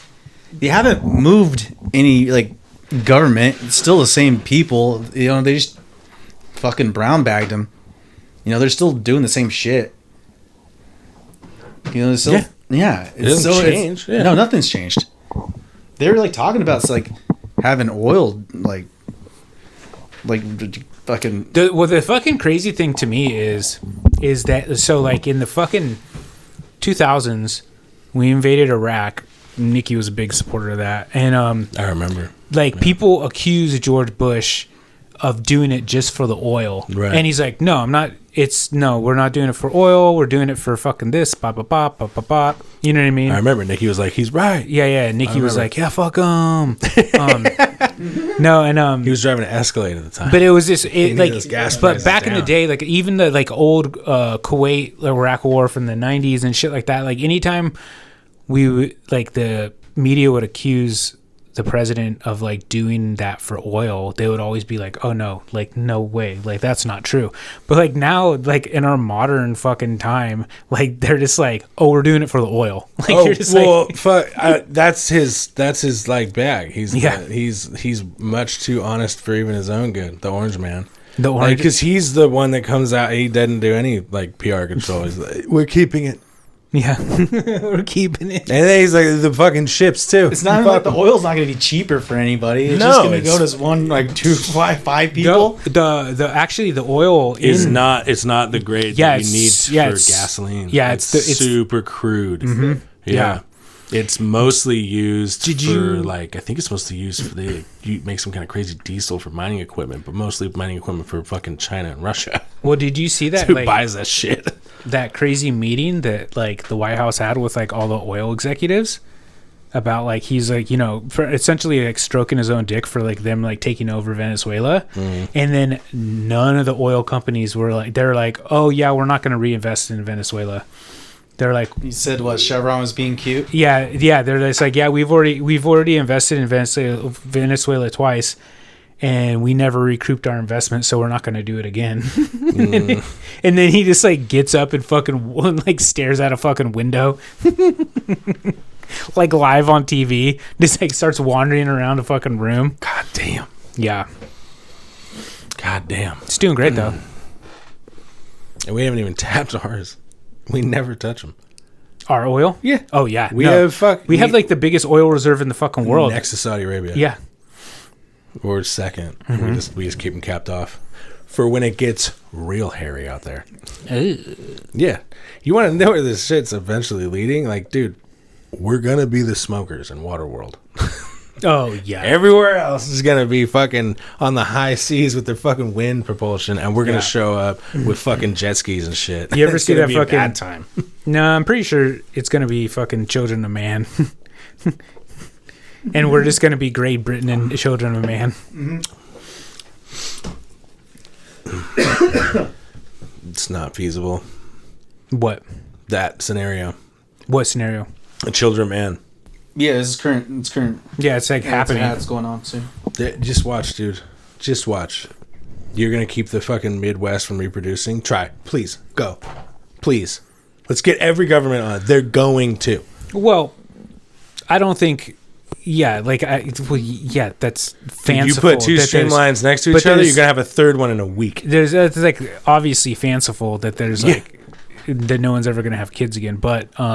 They haven't moved any like government. It's still the same people. You know, they just fucking brown bagged them. You know, they're still doing the same shit. You know, it's still It doesn't change. Yeah. No, nothing's changed. They were like talking about like having oil like fucking. The fucking crazy thing to me is that so like in the fucking 2000s we invaded Iraq. Nikki was a big supporter of that, and I remember. like people accuse George Bush of doing it just for the oil, Right. and he's like, no, I'm not. We're not doing it for oil. We're doing it for fucking this, bop, bop, bop, bop, bop, bop. You know what I mean? I remember Nikki was like, he's right. Yeah. Nikki was like, yeah, fuck him. No, and He was driving an Escalade at the time. but it was just like, those gas but prices back in the down. day, like even the like old Kuwait Iraq war from the 90s and shit like that. Like anytime we would, like the media would accuse the president of like doing that for oil, they would always be like, oh no, like no way, like that's not true. But like now, like in our modern fucking time, like they're just like, oh, we're doing it for the oil. Like you're just like, fuck, that's his like bag. Yeah. He's much too honest for even his own good. The Orange Man. the orange. Because he's the one that comes out. He doesn't do any like PR control. He's like, we're keeping it, Yeah, we're keeping it. and then he's like the fucking ships too. It's not even like the oil's not going to be cheaper for anybody. It's just going to go to one like 5 people. The actually the oil It's in not. It's not the grade Yeah, that you it's- need yeah, for it's- gasoline. yeah, it's it's super crude. Yeah. It's mostly used Did for you- like I think it's mostly used for you make some kind of crazy diesel for mining equipment, but mostly mining equipment for fucking China and Russia. Well, did you see that? Who Like, buys that shit? that crazy meeting that like the White House had with like all the oil executives about like he's like, you know, for essentially like stroking his own dick for like them like taking over Venezuela. And then none of the oil companies were like, they're like, oh yeah, we're not going to reinvest in Venezuela. They're like, You said what? Chevron was being cute. yeah, they're just like, yeah, we've already invested in Venezuela twice, and we never recouped our investment, so we're not going to do it again. And then he just like gets up and fucking like stares out a fucking window, like live on TV. Just like starts wandering around a fucking room. God damn. Yeah, God damn. it's doing great though. And we haven't even tapped ours. We never touch them. Our oil? Yeah. Oh yeah. We have we have like the biggest oil reserve in the fucking world. next to Saudi Arabia. Yeah. Or second. We just keep them capped off for when it gets real hairy out there. Yeah. You want to know where this shit's eventually leading? Like, dude, we're going to be the smokers in Waterworld. Oh yeah. Everywhere else is going to be fucking on the high seas with their fucking wind propulsion, and we're going to show up with fucking jet skis and shit. You ever It's see gonna that be a fucking- bad time? No, I'm pretty sure it's gonna be fucking Children of Man. And we're just gonna be Great Britain and Children of Man. It's not feasible. What? That scenario. What scenario? The children, man. Yeah, it's current. It's current. Yeah, it's like happening. It's going on soon. Just watch, dude. Just watch. You're gonna keep the fucking Midwest from reproducing? Try. Please. Go. Please. Let's get every government on it. They're going to. Well, I don't think. Yeah, like yeah, that's fanciful. You put two that there's- streamlines next to but each other, there's- you're gonna have a third one in a week. There's it's like obviously fanciful that there's like that no one's ever gonna have kids again. But I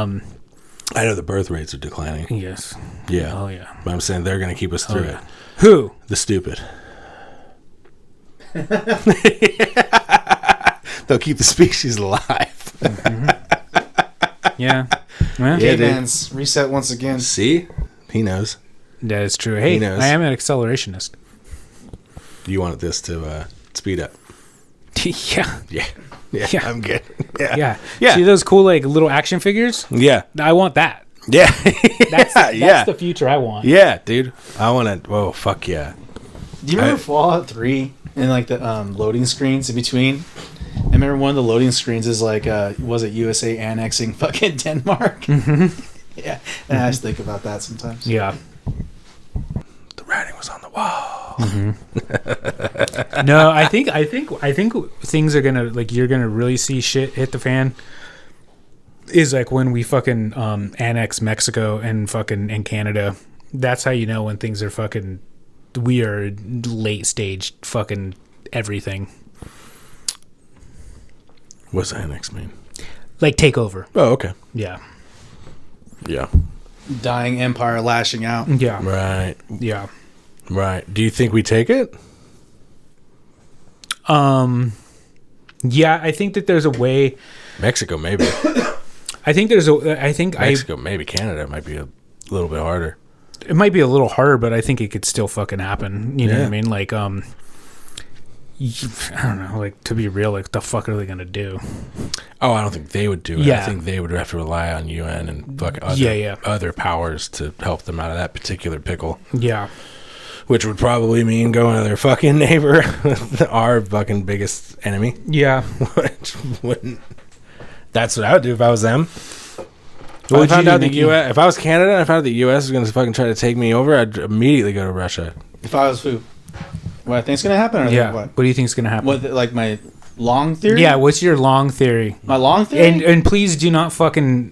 know the birth rates are declining. yes. Yeah. Oh yeah. But I'm saying they're gonna keep us through it. Who? The stupid. They'll keep the species alive. Yeah. Well, Yeah, dude. Caveman's reset once again. See? He knows. that is true. Hey, knows. I am an accelerationist. You wanted this to speed up. Yeah. Yeah. Yeah. Yeah. I'm good. Yeah. Yeah. See those cool like little action figures? Yeah. I want that. Yeah. That's yeah. the future I want. Yeah, dude. I want to. Oh, fuck yeah. Do you remember Fallout 3 and like the loading screens in between? I remember one of the loading screens is like, was it USA annexing fucking Denmark? Yeah, and I just think about that sometimes. Yeah. The writing was on the wall. No, I think things are gonna like you're gonna really see shit hit the fan. Is like when we fucking annex Mexico and Canada. That's how you know when things are fucking. We are late stage fucking everything. What's annex mean? Like take over. Oh, okay. Yeah. Yeah. Dying empire lashing out. Yeah. Right. Yeah. Right. Do you think we take it? Yeah, I think that there's a way. Mexico, maybe. I think there's a. I think Mexico, maybe. Canada might be a little bit harder. it might be a little harder, but I think it could still fucking happen. You know what I mean? Like, I don't know. Like, to be real, like, the fuck are they gonna do? Oh, I don't think they would do it. Yeah. I think they would have to rely on UN and fucking other powers to help them out of that particular pickle. Yeah. Which would probably mean going to their fucking neighbor, our fucking biggest enemy. Yeah. Which wouldn't. That's what I would do if I was them. If would I found you do, out the Nikki? US, if I was Canada and I found out the US was going to fucking try to take me over, I'd immediately go to Russia. If I was who? What I think's gonna happen? Or Yeah. what? What do you think's gonna happen? What, like my long theory? Yeah. What's your long theory? My long theory? And please do not fucking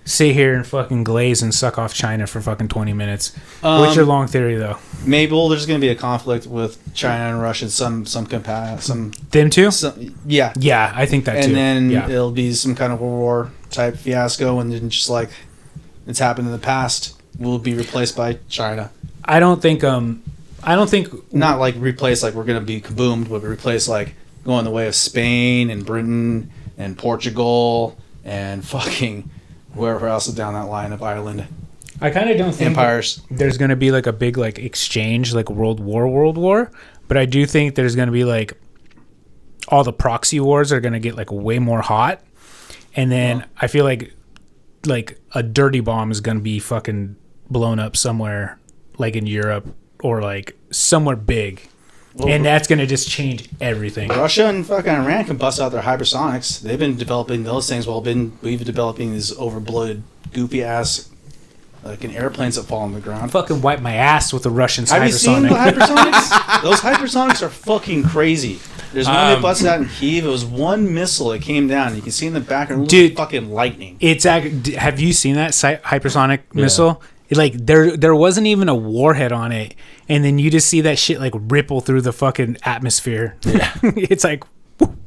sit here and fucking glaze and suck off China for fucking 20 minutes. What's your long theory though? Maybe there's gonna be a conflict with China and Russia, some capacity, Them too? yeah. Yeah, I think that too. And then yeah. it'll be some kind of World War type fiasco, and then just like it's happened in the past, will be replaced by China. I don't think Not like replaced like we're gonna be kaboomed, but replaced like going the way of Spain and Britain and Portugal and fucking wherever else is down that line of Ireland. I kind of don't think empires. there's going to be like a big like exchange like World War, but I do think there's going to be like all the proxy wars are going to get like way more hot, and then I feel like a dirty bomb is going to be fucking blown up somewhere like in Europe or like somewhere big. And that's going to just change everything. Russia and fucking Iran can bust out their hypersonics. They've been developing those things while we've been developing these overbloated, goofy ass like airplanes that fall on the ground. Fucking wipe my ass with the Russians. Have you seen the hypersonic. hypersonics? Those hypersonics are fucking crazy. There's one that busted out in Kyiv. It was one missile that came down. You can see in the background, Dude, fucking lightning. Have you seen that hypersonic missile? Like there wasn't even a warhead on it, and then you just see that shit like ripple through the fucking atmosphere. Yeah, it's like, whoop.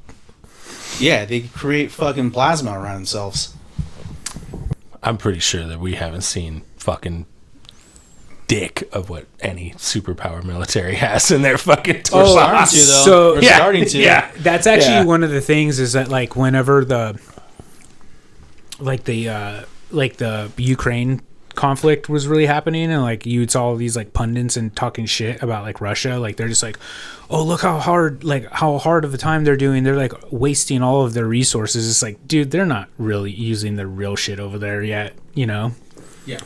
Yeah, they create fucking plasma around themselves. I'm pretty sure that we haven't seen fucking dick of what any superpower military has in their fucking torso. Starting to, though. So We're starting to. Yeah, that's actually one of the things is that like whenever the Ukraine conflict was really happening, and like you saw all these like pundits and talking shit about like Russia, like they're just like, oh, look how hard of the time they're doing, they're like wasting all of their resources. It's like, dude, they're not really using the real shit over there yet, you know? Yeah.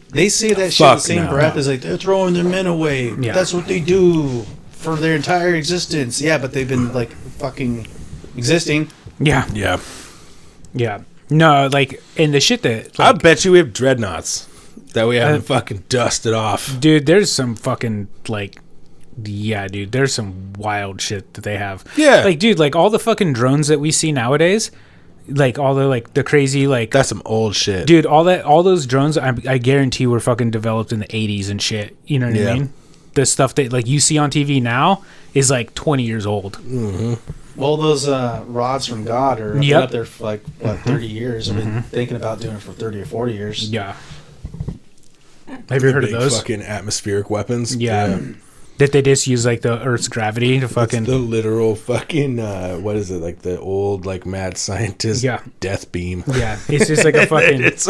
They say that shit in the same breath as like they're throwing their men away. Yeah. That's what they do for their entire existence. Yeah, but they've been like fucking existing. Yeah. No, like, and the shit that like, I bet you we have dreadnoughts that we haven't fucking dusted off. dude, there's some fucking like, yeah, dude, there's some wild shit that they have. Yeah. Like, dude, like all the fucking drones that we see nowadays, like all the like the crazy like That's some old shit. dude, all those drones I guarantee were fucking developed in the 80s and shit. You know what I mean? The stuff that like you see on TV now is like 20 years old. Mm-hmm. All those rods from God are Yep. up there for like what, 30 years. I've been thinking about doing it for 30 or 40 years. Yeah. Have you heard of Big those? fucking atmospheric weapons. Yeah. That they just use like the Earth's gravity to fucking. It's the literal fucking what is it, like the old like mad scientist death beam. Yeah, it's just like a fucking It's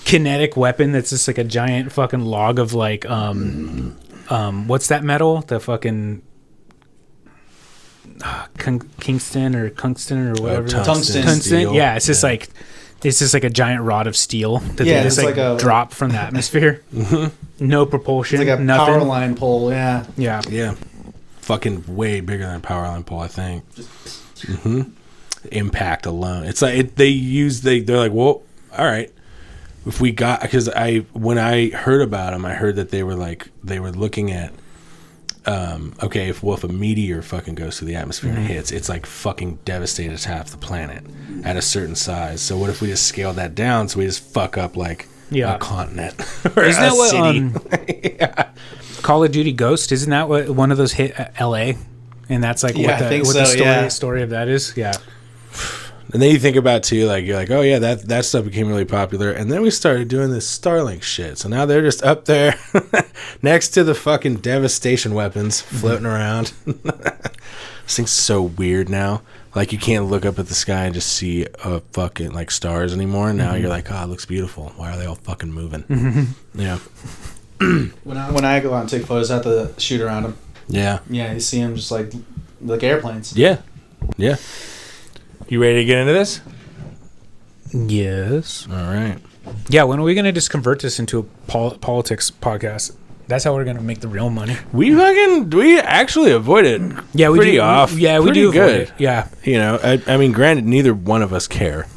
kinetic weapon that's just like a giant fucking log of like what's that metal? The fucking Kingston or Tungsten or whatever. Tungsten. steel. Yeah, it's just like a giant rod of steel that they just it's like a- drop from the atmosphere. No propulsion. It's like a nothing. power line pole, yeah. Yeah. Yeah. Fucking way bigger than a power line pole, I think. Impact alone. It's like they're like, well, all right. If we got, because when I heard about them, I heard that they were looking at, okay, if a meteor fucking goes through the atmosphere and hits, it's like fucking devastated half the planet at a certain size. So what if we just scale that down so we just fuck up like a continent or Isn't a that what city? Call of Duty Ghost? Isn't that what one of those hit L.A.? And that's like Yeah, I think what so, the yeah. story of that is? Yeah. And then you think about too, like you're like, oh yeah, that stuff became really popular, and then we started doing this Starlink shit. So now they're just up there next to the fucking devastation weapons floating around. This thing's so weird now. Like you can't look up at the sky and just see fucking like stars anymore. Now you're like, oh, it looks beautiful. Why are they all fucking moving? Yeah. When I go out and take photos, I have to shoot around them. Yeah. Yeah, you see them just like airplanes. Yeah. Yeah. You ready to get into this? Yes. All right. Yeah, when are we going to just convert this into a politics podcast? That's how we're going to make the real money. We actually avoid it. Yeah, we pretty do. off. Yeah, we pretty do. good. Avoid it. Yeah. You know, I mean, granted, neither one of us care.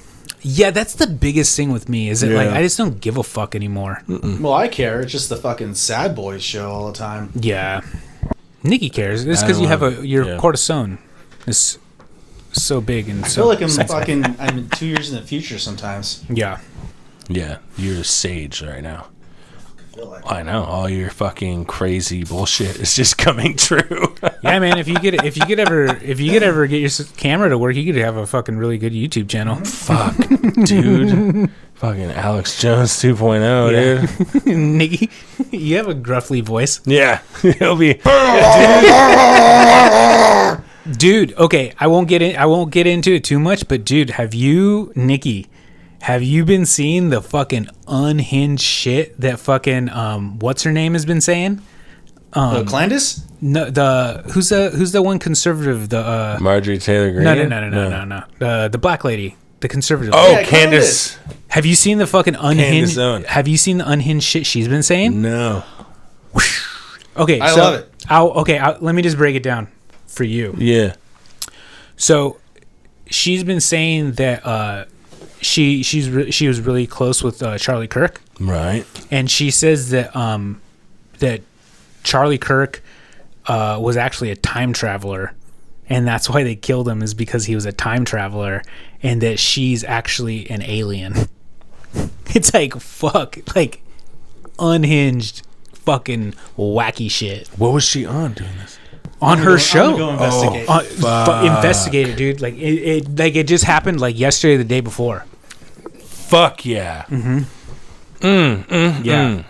Yeah, that's the biggest thing with me is that like I just don't give a fuck anymore. Well, I care. It's just the fucking sad boys show all the time. Yeah. Nikki cares. It's because you have your cortisone is so big and I so feel like I'm 2 years in the future sometimes. Yeah. Yeah, you're a sage right now. I feel like I know all your fucking crazy bullshit is just coming true. Yeah, man. If you could ever get your camera to work, you could have a fucking really good YouTube channel. Fuck, dude. Fucking Alex Jones 2.0, dude. Nikki, you have a gruffly voice. Yeah, he'll be. Dude, okay, I won't get into it too much, but dude, have you, Nikki, Have you been seeing the fucking unhinged shit that fucking what's her name has been saying? Clandis? No, who's the one conservative? The Marjorie Taylor Greene. No. The black lady, the conservative. Oh, Yeah, Candace. Have you seen the fucking unhinged? Candace Owen. Have you seen the unhinged shit she's been saying? No. Okay, I love it. Let me just break it down for you. Yeah. So, she's been saying that she was really close with Charlie Kirk, Right. and she says that that Charlie Kirk was actually a time traveler, and that's why they killed him, is because he was a time traveler, and that she's actually an alien. It's like, fuck, like unhinged fucking wacky shit What was she on doing this? on her show. Go investigate. Investigate it, dude. Like it just happened like yesterday, or the day before. Fuck yeah. Yeah,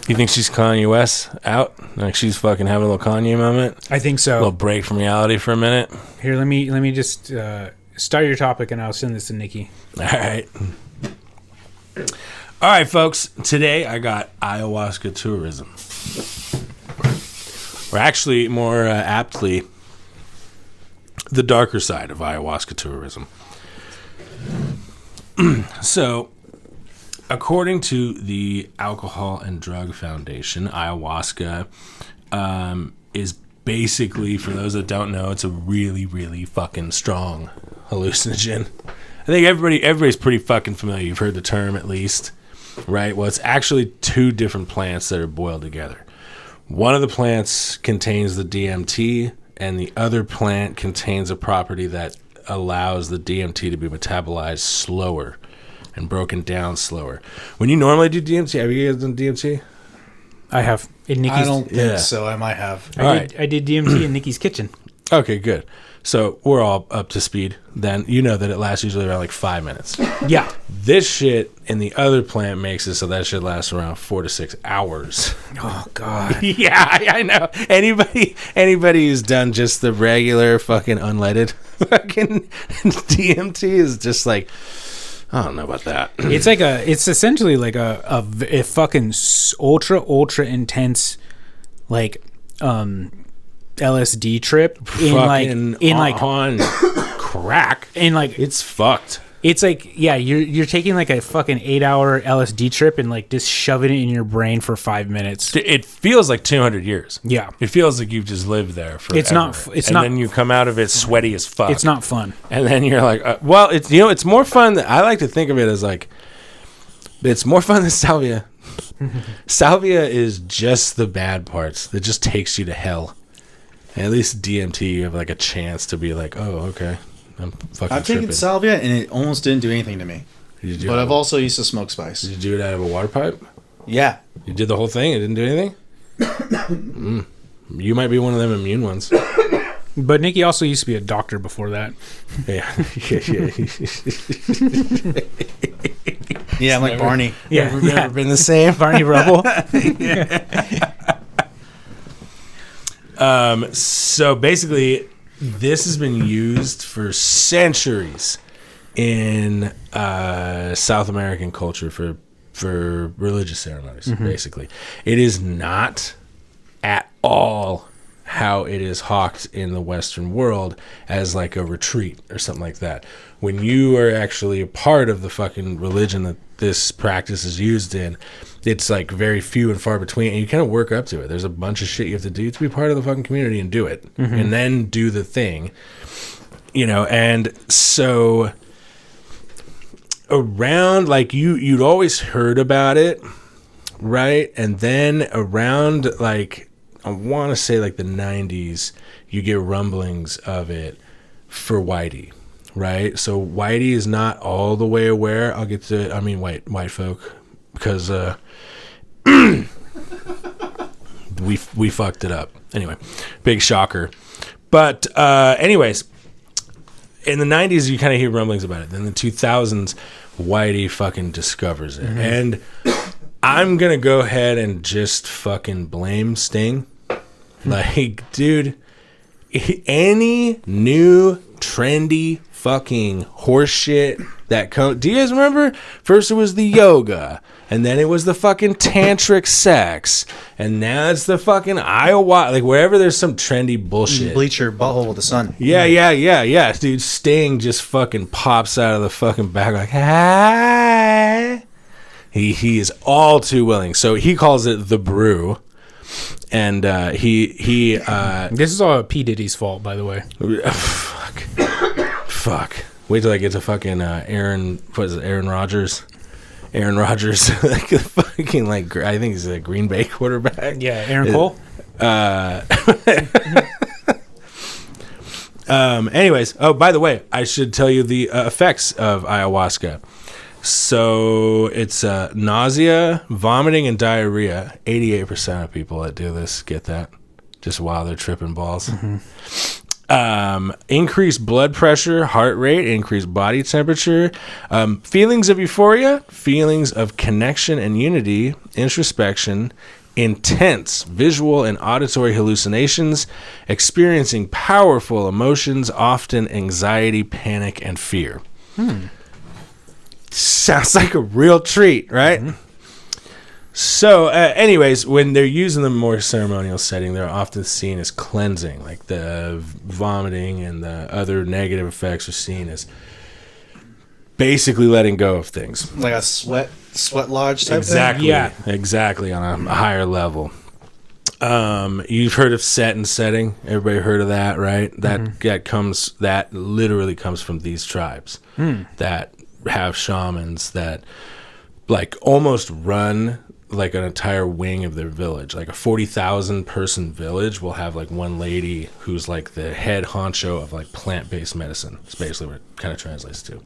You think she's Kanye West out? Like she's fucking having a little Kanye moment? I think A little so. break from reality for a minute? Here, let me just start your topic, and I'll send this to Nikki. All right. All right, folks. Today I got ayahuasca tourism. Or actually, more aptly, the darker side of ayahuasca tourism. So, according to the Alcohol and Drug Foundation, ayahuasca is basically, for those that don't know, it's a really, really fucking strong hallucinogen. I think everybody's pretty fucking familiar. You've heard the term at least, right? Well, it's actually two different plants that are boiled together. One of the plants contains the DMT, and the other plant contains a property that allows the DMT to be metabolized slower and broken down slower. When you normally do DMT, have you guys done DMT? I have in Nikki's. I don't think Yeah. so. I might have. I did DMT in Nikki's kitchen. Okay, good. So we're all up to speed. Then you know that it lasts usually around like 5 minutes. Yeah. This shit in the other plant makes it so that shit lasts around 4 to 6 hours. Oh God. Yeah, I know. Anybody who's done just the regular fucking unleaded fucking DMT is just like, I don't know about that. It's essentially like a fucking ultra intense, like LSD trip on crack. in like It's fucked. it's like, yeah, you're taking like a fucking 8-hour LSD trip and like just shoving it in your brain for 5 minutes. It feels like 200 years. Yeah. It feels like you've just lived there forever. It's not- it's and not- then you come out of it sweaty as fuck. It's not fun. And then you're like, well, it's it's more fun. I like to think of it as like, it's more fun than salvia. Salvia is just the bad parts. It just takes you to hell. And at least DMT, you have like a chance to be like, oh, okay, I'm fucking I've tripping. taken salvia and it almost didn't do anything to me. Did you do But it? I've also used to smoke spice. Did you do it out of a water pipe? Yeah. You did the whole thing? It didn't do anything? You might be one of them immune ones. But Nikki also used to be a doctor before that. Yeah. Yeah, I'm like Barney. Yeah. Never been the same. Barney Rubble. So basically, this has been used for centuries in South American culture for religious ceremonies. Basically, it is not at all how it is hawked in the Western world as like a retreat or something like that. When you are actually a part of the fucking religion that this practice is used in, it's like very few and far between, and you kind of work up to it. There's a bunch of shit you have to do to be part of the fucking community and do it, and then do the thing, and so around, like, you'd always heard about it, right? And then around, like, I want to say like the 90s, you get rumblings of it for Whitey, right? So Whitey is not all the way aware. I'll get to, I mean, white folk, because we fucked it up. Anyway, big shocker. But anyways, in the 90s, you kind of hear rumblings about it. Then in the 2000s, Whitey fucking discovers it. And I'm going to go ahead and just fucking blame Sting. Like, dude, any new trendy fucking horseshit that do you guys remember? First it was the yoga, and then it was the fucking tantric sex, and now it's the fucking ayahuasca. Like wherever there's some trendy bullshit. Bleach your butthole with the sun. Yeah. Dude, Sting just fucking pops out of the fucking back like, hi. He is all too willing. So he calls it the brew. And he This is all P. Diddy's fault, by the way. Fuck. Wait till I get to fucking Aaron Rodgers. Aaron Rodgers, like fucking I think he's a Green Bay quarterback. Yeah, Aaron Cole. Anyways, by the way, I should tell you the effects of ayahuasca. So it's nausea, vomiting, and diarrhea. 88% of people that do this get that just while they're tripping balls. Increased blood pressure, heart rate, increased body temperature, feelings of euphoria, feelings of connection and unity, introspection, intense visual and auditory hallucinations, experiencing powerful emotions, often anxiety, panic, and fear. Sounds like a real treat, right? So, anyways, when they're using the more ceremonial setting, they're often seen as cleansing, like the vomiting and the other negative effects are seen as basically letting go of things. Like a sweat lodge type Exactly. thing? Yeah. Exactly, on a higher level. You've heard of set and setting. Everybody heard of that, right? That literally comes from these tribes that have shamans that like almost run like an entire wing of their village. Like a 40,000 person village will have like one lady who's like the head honcho of like plant-based medicine. It's basically what it kind of translates to.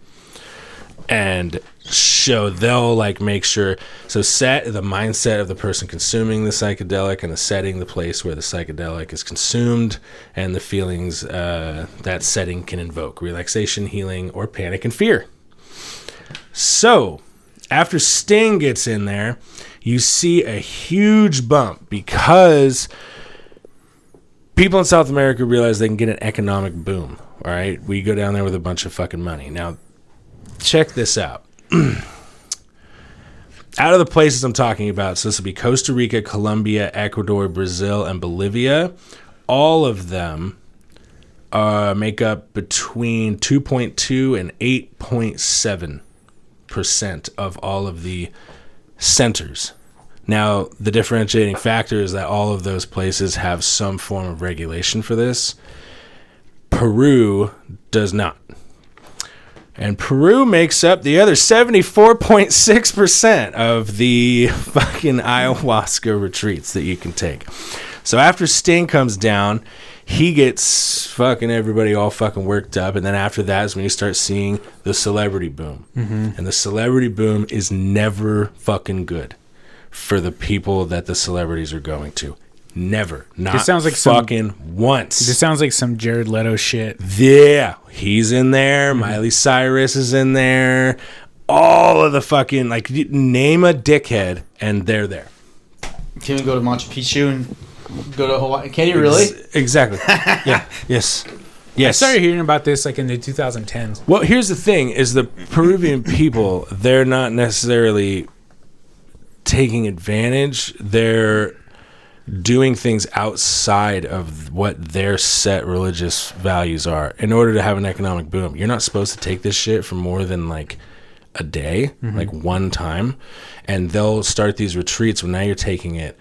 And so they'll like make sure, so set the mindset of the person consuming the psychedelic and the setting, the place where the psychedelic is consumed, and the feelings that setting can invoke: relaxation, healing, or panic and fear. So after Sting gets in there, you see a huge bump because people in South America realize they can get an economic boom. All right, we go down there with a bunch of fucking money. Now, check this out. Out of the places I'm talking about, so this would be Costa Rica, Colombia, Ecuador, Brazil, and Bolivia. All of them make up between 2.2 and 8.7% of all of the centers. Now, the differentiating factor is that all of those places have some form of regulation for this. Peru does not. And Peru makes up the other 74.6% of the fucking ayahuasca retreats that you can take. So after Sting comes down, he gets fucking everybody all fucking worked up. And then after that is when you start seeing the celebrity boom. Mm-hmm. And the celebrity boom is never fucking good for the people that the celebrities are going to. Never. Not this sounds like fucking once. This sounds like some Jared Leto shit. Yeah. He's in there. Mm-hmm. Miley Cyrus is in there. All of the fucking, like, name a dickhead and they're there. Can we go to Machu Picchu and go to Hawaii? Can you really? Exactly. Yeah. Yes. I started hearing about this like in the 2010s. Well, here's the thing is the Peruvian people, they're not necessarily taking advantage. They're doing things outside of what their set religious values are in order to have an economic boom. You're not supposed to take this shit for more than like a day, like one time, and they'll start these retreats when now you're taking it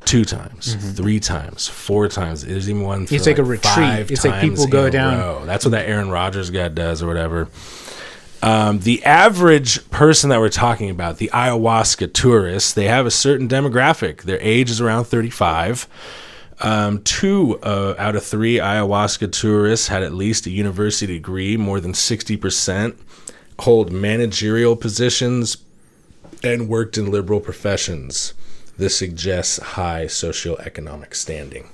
2 times, 3 times, 4 times. There's even one for it's like a retreat. It's like people go down. That's what that Aaron Rodgers guy does or whatever. The average person that we're talking about, the ayahuasca tourists, they have a certain demographic. Their age is around 35. 2 out of 3 ayahuasca tourists had at least a university degree. More than 60% hold managerial positions and worked in liberal professions. This suggests high socioeconomic standing.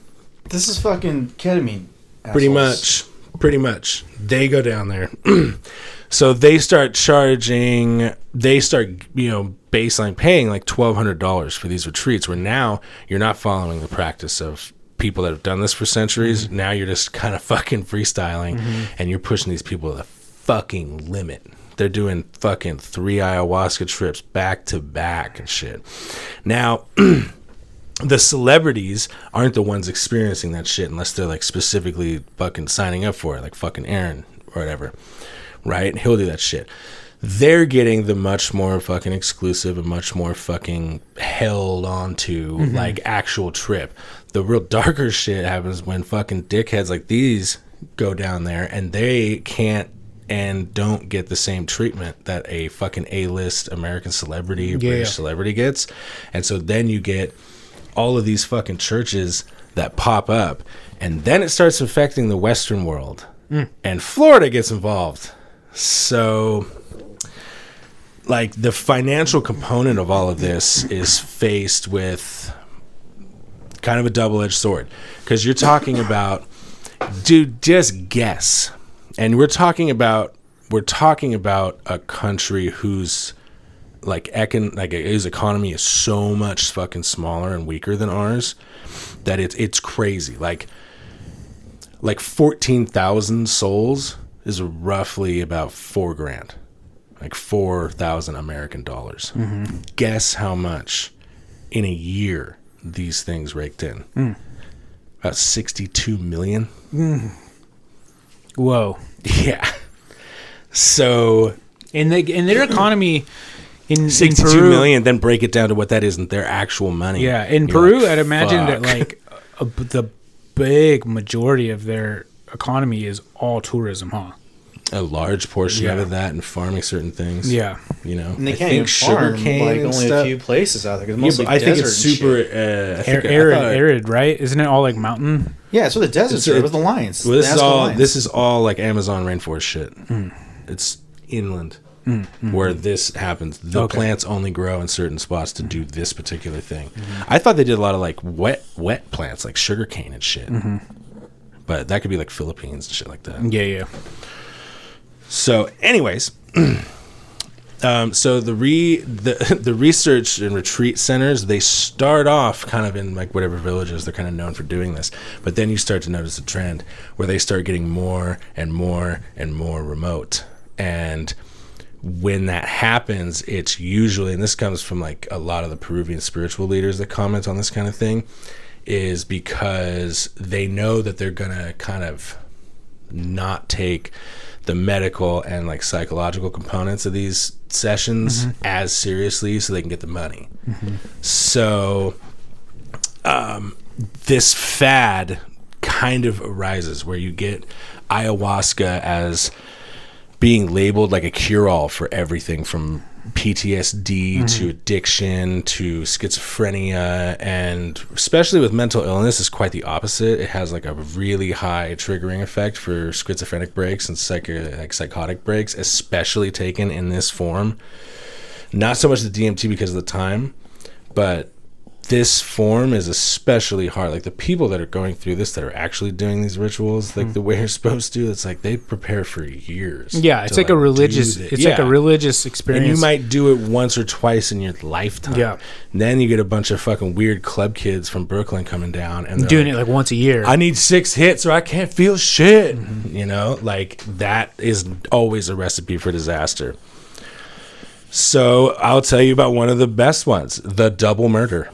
This is fucking ketamine. Assholes. Pretty much. They go down there. So they start charging, baseline paying like $1,200 for these retreats, where now you're not following the practice of people that have done this for centuries. Now you're just kind of fucking freestyling, and you're pushing these people to the fucking limit. They're doing fucking 3 ayahuasca trips back to back and shit. Now, the celebrities aren't the ones experiencing that shit unless they're like specifically fucking signing up for it, like fucking Aaron or whatever, right? He'll do that shit. They're getting the much more fucking exclusive and much more fucking held onto like actual trip. The real darker shit happens when fucking dickheads like these go down there and they can't and don't get the same treatment that a fucking A-list American celebrity, British celebrity gets. And so then you get all of these fucking churches that pop up, and then it starts affecting the Western world. And Florida gets involved. So, like, the financial component of all of this is faced with kind of a double-edged sword. Because you're talking about, dude, just guess. And we're talking about a country whose his economy is so much fucking smaller and weaker than ours that it's crazy. Like 14,000 souls is roughly about $4,000, like 4,000 American dollars. Guess how much in a year these things raked in? About 62 million. Whoa. Yeah. So in their economy in 62 Peru, million, then break it down to what that is in their actual money. Yeah, in You're Peru, like, I'd imagine that fuck. like the big majority of their economy is all tourism, huh? A large portion of that and farming certain things. Yeah. You know, And they can't even farm like only a few places out there because mostly I think desert it's and super shit. Arid, right? Isn't it all like mountain? Yeah, it's where the deserts are with the lions. Well, the Nazca lions. this is all like Amazon rainforest shit. It's inland where this happens. The plants only grow in certain spots to do this particular thing. I thought they did a lot of like wet plants, like sugarcane and shit. But that could be like Philippines and shit like that. Yeah. So, anyways, so the research and retreat centers, they start off kind of in like whatever villages they're kind of known for doing this, but then you start to notice a trend where they start getting more and more and more remote. And when that happens, it's usually, and this comes from like a lot of the Peruvian spiritual leaders that comment on this kind of thing, is because they know that they're gonna kind of not take the medical and like psychological components of these sessions as seriously so they can get the money. So this fad kind of arises where you get ayahuasca as being labeled like a cure-all for everything from PTSD to addiction to schizophrenia, and especially with mental illness is quite the opposite. It has like a really high triggering effect for schizophrenic breaks and psychotic breaks, especially taken in this form. Not so much the DMT because of the time, but this form is especially hard. Like the people that are going through this, that are actually doing these rituals like the way you're supposed to, it's like they prepare for years. Yeah, it's like a religious like a religious experience. And you might do it once or twice in your lifetime. Yeah. And then you get a bunch of fucking weird club kids from Brooklyn coming down and doing it like once a year. I need 6 hits or I can't feel shit. You know, like that is always a recipe for disaster. So I'll tell you about one of the best ones, the double murder.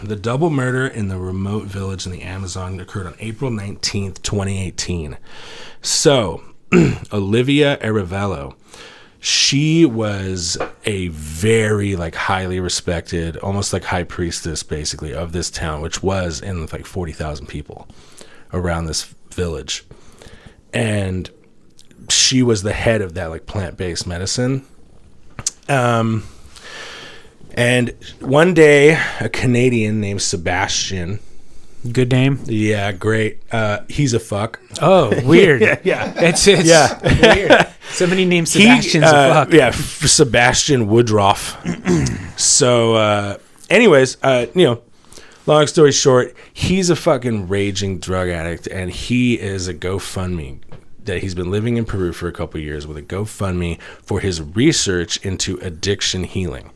The double murder in the remote village in the Amazon occurred on April 19th, 2018. So, Olivia Arevalo, she was a very like highly respected, almost like high priestess basically of this town, which was in like 40,000 people around this village. And she was the head of that like plant-based medicine. And one day, a Canadian named Sebastian. Good name. Yeah, great. He's a fuck. Oh, weird. Yeah. It's Yeah. weird. Somebody named Sebastian's a fuck. Yeah, Sebastian Woodruff. So, anyways, long story short, he's a fucking raging drug addict, and he is a GoFundMe that he's been living in Peru for a couple of years with a GoFundMe for his research into addiction healing.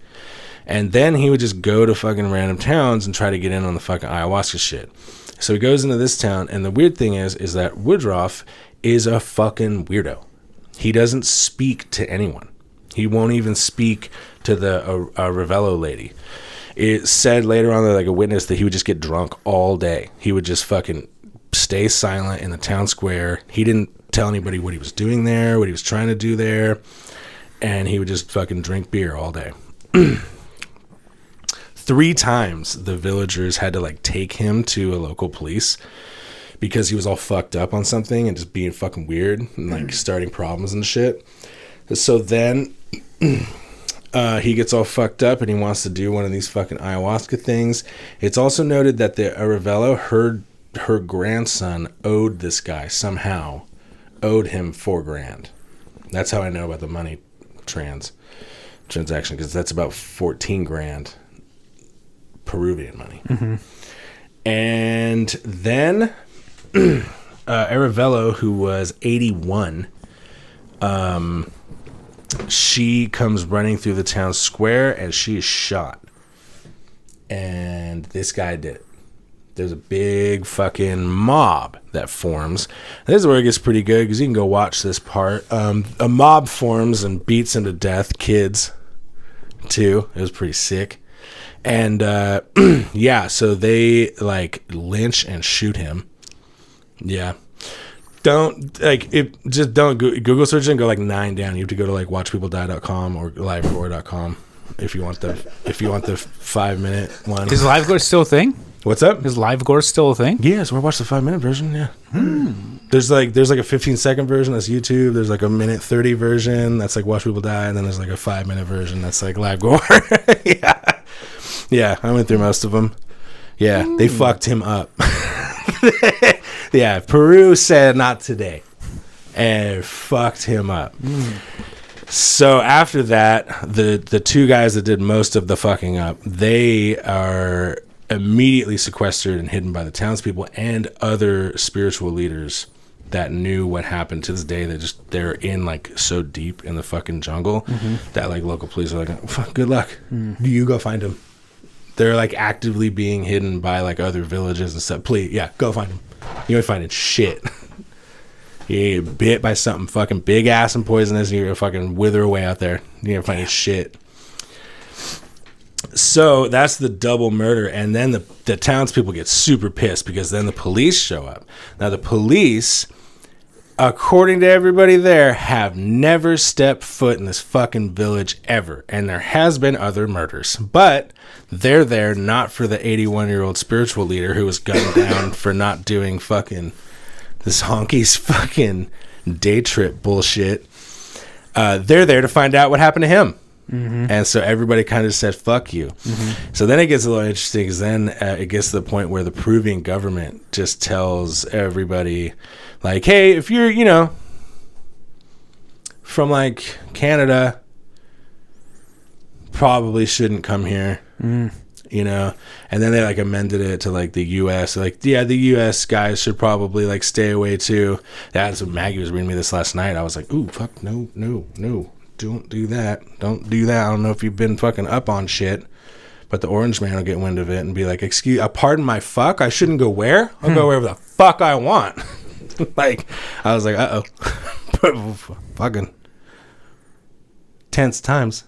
And then he would just go to fucking random towns and try to get in on the fucking ayahuasca shit. So he goes into this town, and the weird thing is that Woodruff is a fucking weirdo. He doesn't speak to anyone. He won't even speak to the Ravello lady. It said later on, like a witness, that he would just get drunk all day. He would just fucking stay silent in the town square. He didn't tell anybody what he was doing there, what he was trying to do there, and he would just fucking drink beer all day. 3 times the villagers had to like take him to a local police because he was all fucked up on something and just being fucking weird and like starting problems and shit. So then he gets all fucked up and he wants to do one of these fucking ayahuasca things. It's also noted that the Aravello heard her grandson owed this guy somehow, owed him $4,000. That's how I know about the money transaction, because that's about $14,000 Peruvian money. And then Aravello, who was 81, she comes running through the town square and she is shot. And this guy did it. There's a big fucking mob that forms. This is where it gets pretty good, because you can go watch this part. A mob forms and beats him to death, kids too. It was pretty sick. And yeah, so they like lynch and shoot him. Yeah. Don't like it. Just don't Google search it and go like 9 down. You have to go to like watchpeopledie.com or liveroar.com if you want the 5-minute one. Is live gore still a thing? What's up? Is live gore still a thing? Yes, we're watching the 5-minute version. Yeah. There's like a 15-second version that's YouTube. There's like a 1:30 version that's like Watch People Die, and then there's like a 5-minute version that's like live gore. Yeah, I went through most of them. Yeah, they fucked him up. Yeah, Peru said not today, and fucked him up. So after that, the 2 guys that did most of the fucking up, they are immediately sequestered and hidden by the townspeople and other spiritual leaders that knew what happened. To this day, they're in like so deep in the fucking jungle that like local police are like, fuck, good luck. You go find them. They're like actively being hidden by like other villages and stuff. Please, yeah, go find them. You ain't finding shit. You get bit by something fucking big ass and poisonous, and you're gonna fucking wither away out there. You ain't finding shit. So that's the double murder, and then the townspeople get super pissed because then the police show up. Now the police, according to everybody there, have never stepped foot in this fucking village ever, and there has been other murders, but they're there not for the 81-year-old spiritual leader who was gunned down for not doing fucking this honky's fucking day trip bullshit. They're there to find out what happened to him. And so everybody kind of said, fuck you. So then it gets a little interesting, because then it gets to the point where the Peruvian government just tells everybody, like, hey, if you're, from like Canada, probably shouldn't come here. And then they like amended it to like the US, like, yeah, the US guys should probably like stay away too. That's what Maggie was reading me this last night. I was like, ooh, fuck, no, don't do that. Don't do that. I don't know if you've been fucking up on shit, but the orange man will get wind of it and be like, pardon my fuck, I shouldn't go where? I'll go wherever the fuck I want. Like, I was like, uh-oh. Fucking tense times.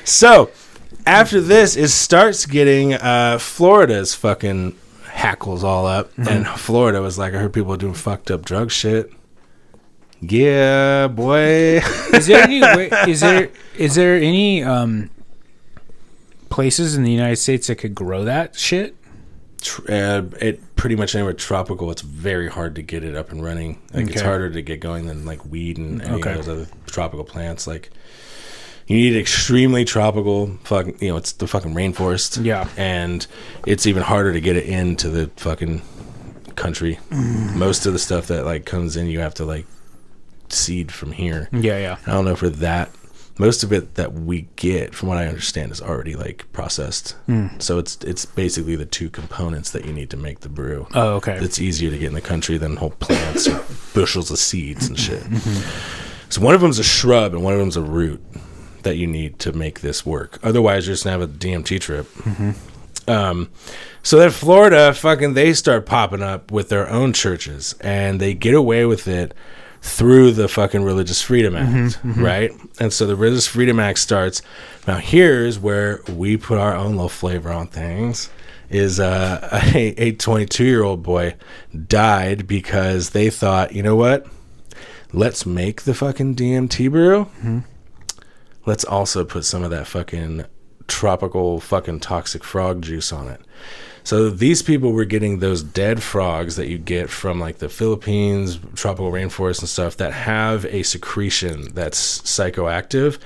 So after this, it starts getting Florida's fucking hackles all up. And Florida was like, I heard people doing fucked up drug shit. Yeah, boy. Is there any places in the United States that could grow that shit? It pretty much anywhere tropical. It's very hard to get it up and running. Like, it's harder to get going than like weed and any of those other tropical plants. Like, you need extremely tropical fucking, it's the fucking rainforest. Yeah. And it's even harder to get it into the fucking country. Most of the stuff that like comes in, you have to like seed from here. Yeah. I don't know for that. Most of it that we get, from what I understand, is already like processed. So it's basically the 2 components that you need to make the brew. Oh, okay. It's easier to get in the country than whole plants or bushels of seeds and shit. So one of them's a shrub and one of them's a root that you need to make this work. Otherwise, you're just gonna have a DMT trip. So then Florida, they start popping up with their own churches, and they get away with it through the fucking Religious Freedom Act, right? And so the Religious Freedom Act starts. Now here's where we put our own little flavor on things. Is a 22-year-old boy died because they thought, you know what? Let's make the fucking DMT brew. Let's also put some of that fucking tropical fucking toxic frog juice on it. So these people were getting those dead frogs that you get from like the Philippines, tropical rainforests and stuff that have a secretion that's psychoactive.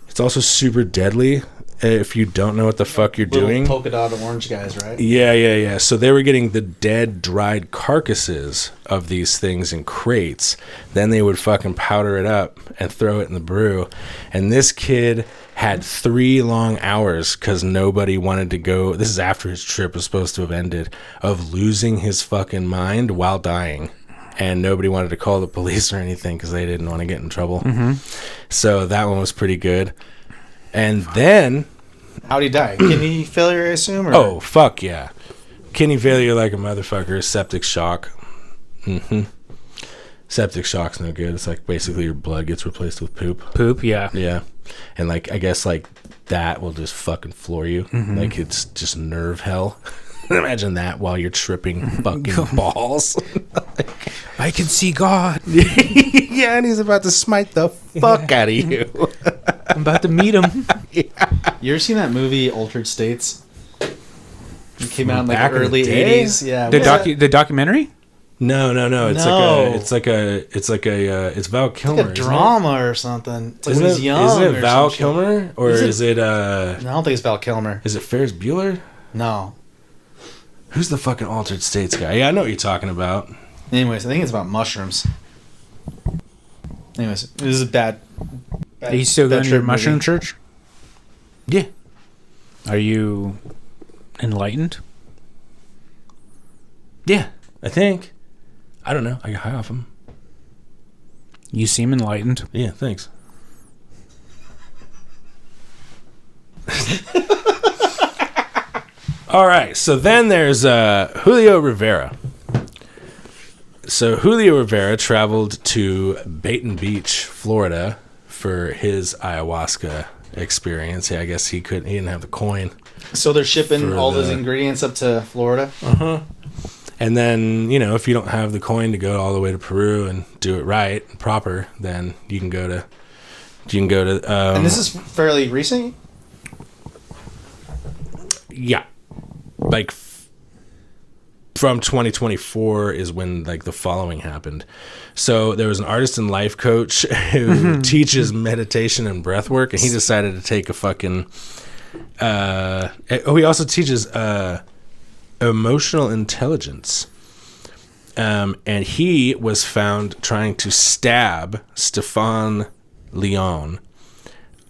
It's also super deadly if you don't know what the fuck you're doing. Polka dot orange guys, right? Yeah. So they were getting the dead, dried carcasses of these things in crates. Then they would fucking powder it up and throw it in the brew. And this kid had 3 long hours because nobody wanted to go. This is after his trip was supposed to have ended, of losing his fucking mind while dying. And nobody wanted to call the police or anything because they didn't want to get in trouble. So that one was pretty good. And then... How'd he die? Kidney failure, I assume? Or? Oh, fuck yeah. Kidney failure like a motherfucker. Septic shock. Septic shock's no good. It's like basically your blood gets replaced with poop. Poop, yeah. Yeah. And like, I guess like that will just fucking floor you. Like it's just nerve hell. Imagine that while you're tripping fucking balls. I can see God. Yeah, and he's about to smite the fuck out of you. I'm about to meet him. You ever seen that movie Altered States? It came out in like Back in the early day? 80s. Yeah. The documentary? No. No. It's Val Kilmer. It's like a drama or something. It's like when he's young. Isn't it or Val some shit. Kilmer? Or is it No, I don't think it's Val Kilmer. is it Ferris Bueller? No. Who's the fucking Altered States guy? Yeah, I know what you're talking about. Anyways, I think it's about mushrooms. Anyways, this is bad. Are you still going to your mushroom church? Yeah. Are you enlightened? Yeah, I think. I don't know. I got high off them. You seem enlightened. Yeah, thanks. All right, so then there's Julio Rivera. So Julio Rivera traveled to Baton Beach, Florida, for his ayahuasca experience. Yeah, I guess he didn't have the coin. So they're shipping all those ingredients up to Florida? And then, if you don't have the coin to go all the way to Peru and do it right and proper, then you can go to and this is fairly recent? Yeah. Like from 2024 is when like the following happened. So there was an artist and life coach who teaches meditation and breath work, and he decided to take a fucking he also teaches emotional intelligence. And he was found trying to stab Stefan Leon.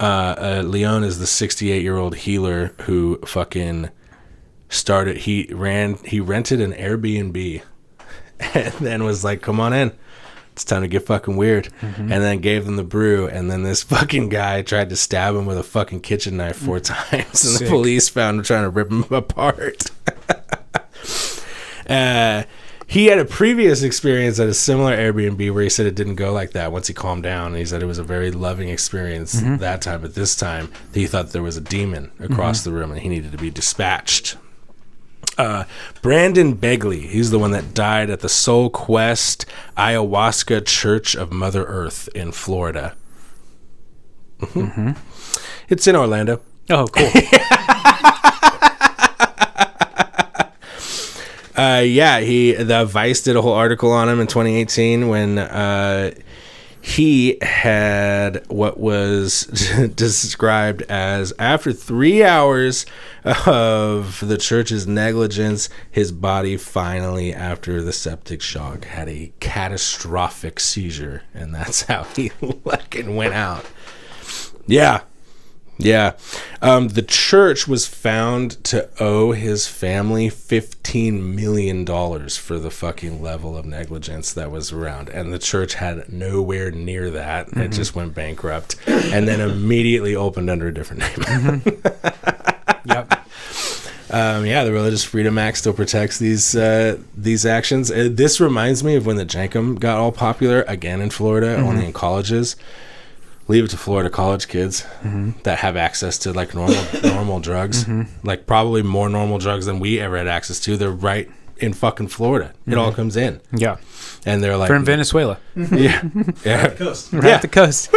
Leon is the 68-year-old healer who fucking started. He rented an Airbnb and then was like, "Come on in, it's time to get fucking weird." And then gave them the brew. And then this fucking guy tried to stab him with a fucking kitchen knife 4 times, and the police found him trying to rip him apart. He had a previous experience at a similar Airbnb where he said it didn't go like that once he calmed down. And he said it was a very loving experience that time. But this time, he thought there was a demon across the room and he needed to be dispatched. Brandon Begley, he's the one that died at the Soul Quest Ayahuasca Church of Mother Earth in Florida. It's in Orlando. Oh, cool. The Vice did a whole article on him in 2018 when he had what was described as, after 3 hours of the church's negligence, his body finally, after the septic shock, had a catastrophic seizure, and that's how he fucking went out. Yeah. The church was found to owe his family $15 million for the fucking level of negligence that was around. And the church had nowhere near that. It just went bankrupt and then immediately opened under a different name. Yep. Yeah, the Religious Freedom Act still protects these actions. This reminds me of when the Jankum got all popular again in Florida, only in colleges. Leave it to Florida college kids that have access to like normal drugs, like probably more normal drugs than we ever had access to. They're right in fucking Florida. It all comes in. Yeah. And they're like, From Venezuela. Yeah. Yeah. Coast. Right at the coast.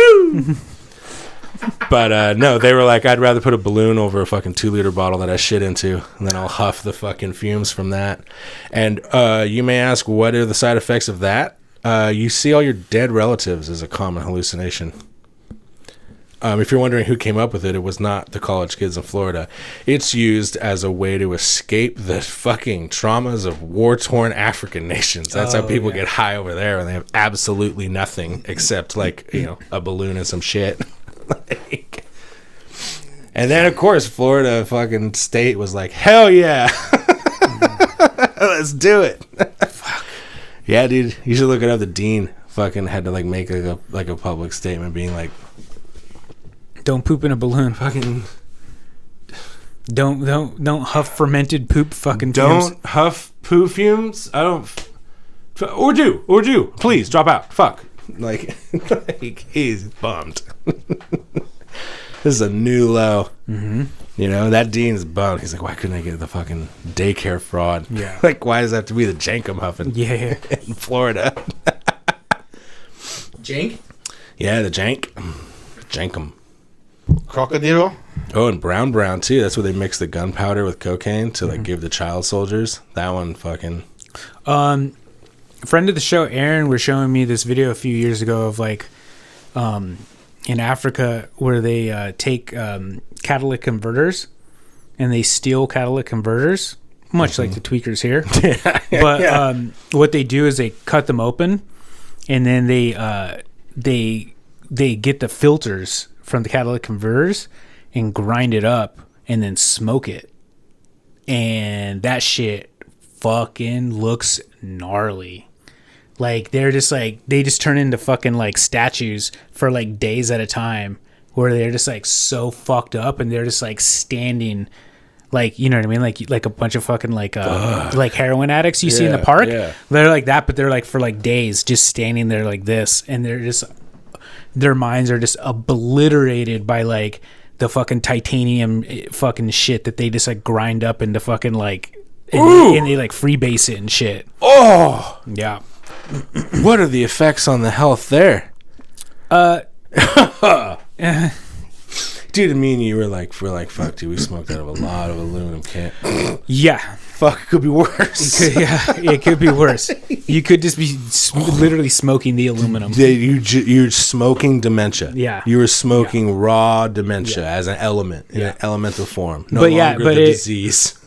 But no, they were like, I'd rather put a balloon over a fucking 2-liter bottle that I shit into, and then I'll huff the fucking fumes from that. And you may ask, what are the side effects of that? You see all your dead relatives as a common hallucination. If you're wondering who came up with it, it was not the college kids in Florida. It's used as a way to escape the fucking traumas of war-torn African nations. That's how people get high over there, and they have absolutely nothing except, like, you know, a balloon and some shit. Like, and then, of course, Florida fucking state was like, hell yeah. Let's do it. Fuck. Yeah, dude, you should look it up. The dean fucking had to, like, make a public statement being like, Don't poop in a balloon. fucking Don't huff fermented poop fucking fumes. don't huff poo fumes. I don't or do please drop out. Fuck. Like he's bummed. This is a new low. You know, that dean's bummed. He's like, why couldn't I get the fucking daycare fraud? Yeah. Like, why does that have to be the Jankum huffing Yeah. in Florida? Jank? Yeah, the Jankum. Crocodile? Oh, and brown too. That's where they mix the gunpowder with cocaine to like give the child soldiers. That one fucking. Friend of the show, Aaron, was showing me this video a few years ago of like, in Africa where they take catalytic converters and they steal catalytic converters, much like the tweakers here. But what they do is they cut them open, and then they get the filters from the catalytic converters and grind it up and then smoke it, and that shit fucking looks gnarly. Like, they're just like, they just turn into fucking like statues for like days at a time, where they're just like so fucked up, and they're just like standing, like, you know what I mean, like a bunch of fucking like heroin addicts you see in the park. They're like that, but they're like for like days just standing there like this, and they're just, their minds are just obliterated by like the fucking titanium fucking shit that they just like grind up into fucking like, and they like freebase it and shit. Oh Yeah. What are the effects on the health there? Dude, me and you were like, fuck, dude, we smoked out of a lot of aluminum can. Yeah. Fuck, it could be worse. It could be worse. You could just be literally smoking the aluminum. You're smoking dementia. Yeah. You were smoking raw dementia as an element in an elemental form. No But longer but the disease.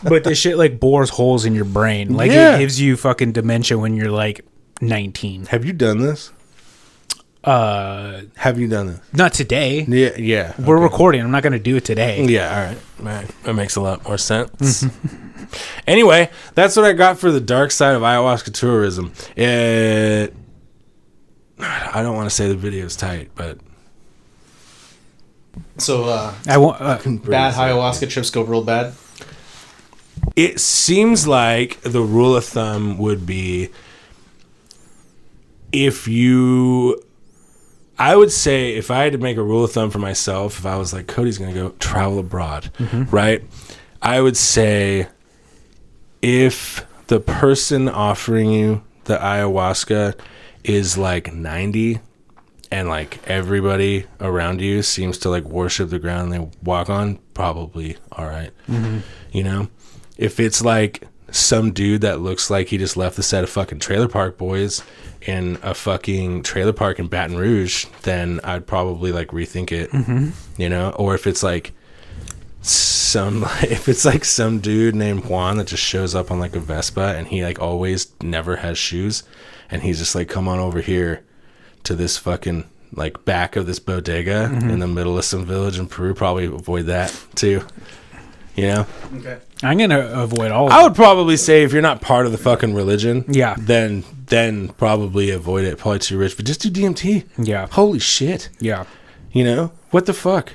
But this shit like bores holes in your brain. Like, it gives you fucking dementia when you're like 19. Have you done this? Have you done this? Not today. Yeah. We're recording. I'm not going to do it today. Yeah, all right. That makes a lot more sense. Anyway, that's what I got for the dark side of ayahuasca tourism. I don't want to say the video's tight, but So, I won't. bad ayahuasca trips go real bad. it seems like the rule of thumb would be I would say if I had to make a rule of thumb for myself, if I was like, Cody's going to go travel abroad, right? I would say if the person offering you the ayahuasca is like 90 and like everybody around you seems to like worship the ground they walk on, probably all right. You know, if it's like some dude that looks like he just left the set of fucking Trailer Park Boys in a fucking trailer park in Baton Rouge, then I'd probably like rethink it, you know? Or if it's like some dude named Juan that just shows up on like a Vespa and he like always never has shoes, and he's just like, come on over here to this fucking like back of this bodega in the middle of some village in Peru, probably avoid that too, you know? Okay. I'm going to avoid all of I it. would probably say if you're not part of the fucking religion, Yeah. then probably avoid it. Probably too rich, but just do DMT. Yeah. Holy shit. Yeah. You know, what the fuck?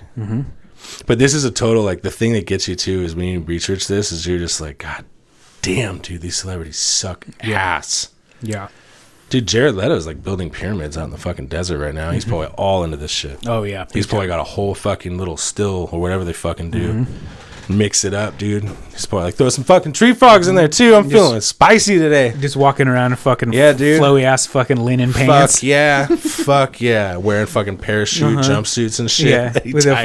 But this is a total, like, the thing that gets you too is when you research this is you're just like, God damn, dude, these celebrities suck ass. Yeah. Dude, Jared Leto's like building pyramids out in the fucking desert right now. He's probably all into this shit. Oh yeah. He's probably got a whole fucking little still or whatever they fucking do. Mix it up, dude. He's probably like, throw some fucking tree frogs in there too. I'm feeling spicy today. Just walking around in fucking dude. flowy ass fucking linen pants. Fuck yeah. Fuck yeah. Wearing fucking parachute jumpsuits and shit. Yeah. With a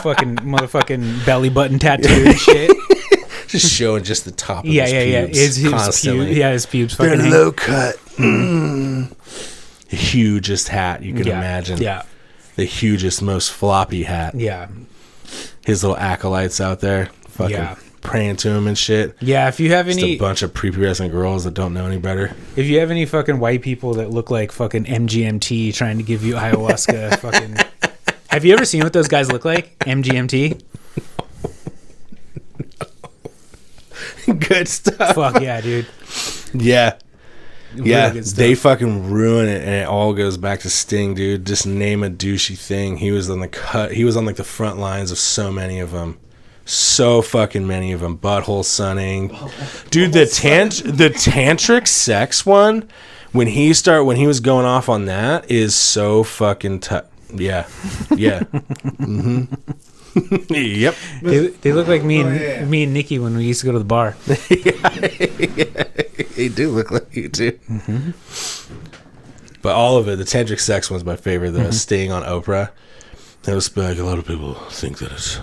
fucking motherfucking belly button tattoo and shit. Just showing just the top of Yeah. his pubes constantly. His pubes They're fucking low cut. Hugest hat you can imagine. Yeah. The hugest, most floppy hat. Yeah. His little acolytes out there fucking praying to him and shit. Yeah, if you have Just any... a bunch of prepubescent girls that don't know any better. If you have any fucking white people that look like fucking MGMT trying to give you ayahuasca fucking... Have you ever seen what those guys look like? MGMT? Good stuff. Fuck yeah, dude. Yeah. Really Yeah, good stuff. they fucking ruin it, and it all goes back to Sting, dude. Just name a douchey thing. He was on the cut. He was on like the front lines of so many of them. So fucking many of them. Butthole sunning, dude. The tantric sex one, when he was going off on that, is so fucking yeah. Mm-hmm. Yep. They look like me and Nikki when we used to go to the bar. They do look like you too. Mm-hmm. But all of it, the tantric sex one's my favorite. The Sting on Oprah. It was like a lot of people think that it's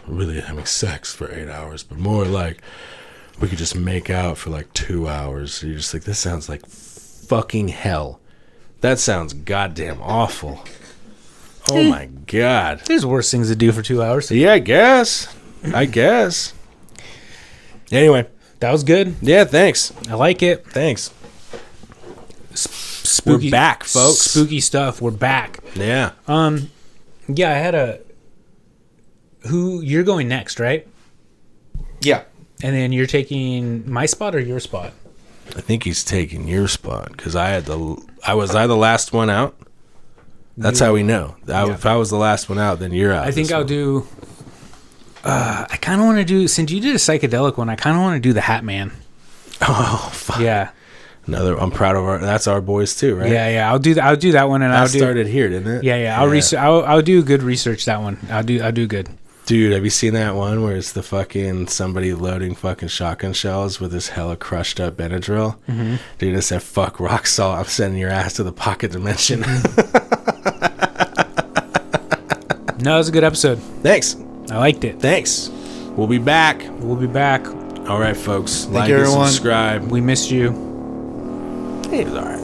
really having sex for 8 hours, but more like we could just make out for like 2 hours. So you're just like, this sounds like fucking hell. That sounds goddamn awful. Oh my god. There's worse things to do for 2 hours. Yeah, I guess. Anyway. That was good. Yeah, thanks. I like it. Thanks. Spooky, We're back, folks. Spooky stuff. We're back. Yeah. Yeah, I had you're going next, right? Yeah. And then you're taking my spot or your spot? I think he's taking your spot because I was the last one out. That's how we know. If I was the last one out, then you're out. I think I'll do. I kind of want to do, since you did a psychedelic one, I kind of want to do the Hat Man. Oh fuck. Yeah. I'm proud of that's our boys too, right? Yeah. I'll do that one, and I'll started here, didn't it? Yeah. I'll do good research that one. I'll do good. Dude, have you seen that one where it's the fucking somebody loading fucking shotgun shells with this hella crushed up Benadryl? Mm-hmm. Dude, it said, "Fuck rock salt. I'm sending your ass to the pocket dimension." No, it was a good episode. Thanks. I liked it. Thanks. We'll be back. All right, folks. Like you, and everyone. subscribe. We missed you. It was all right.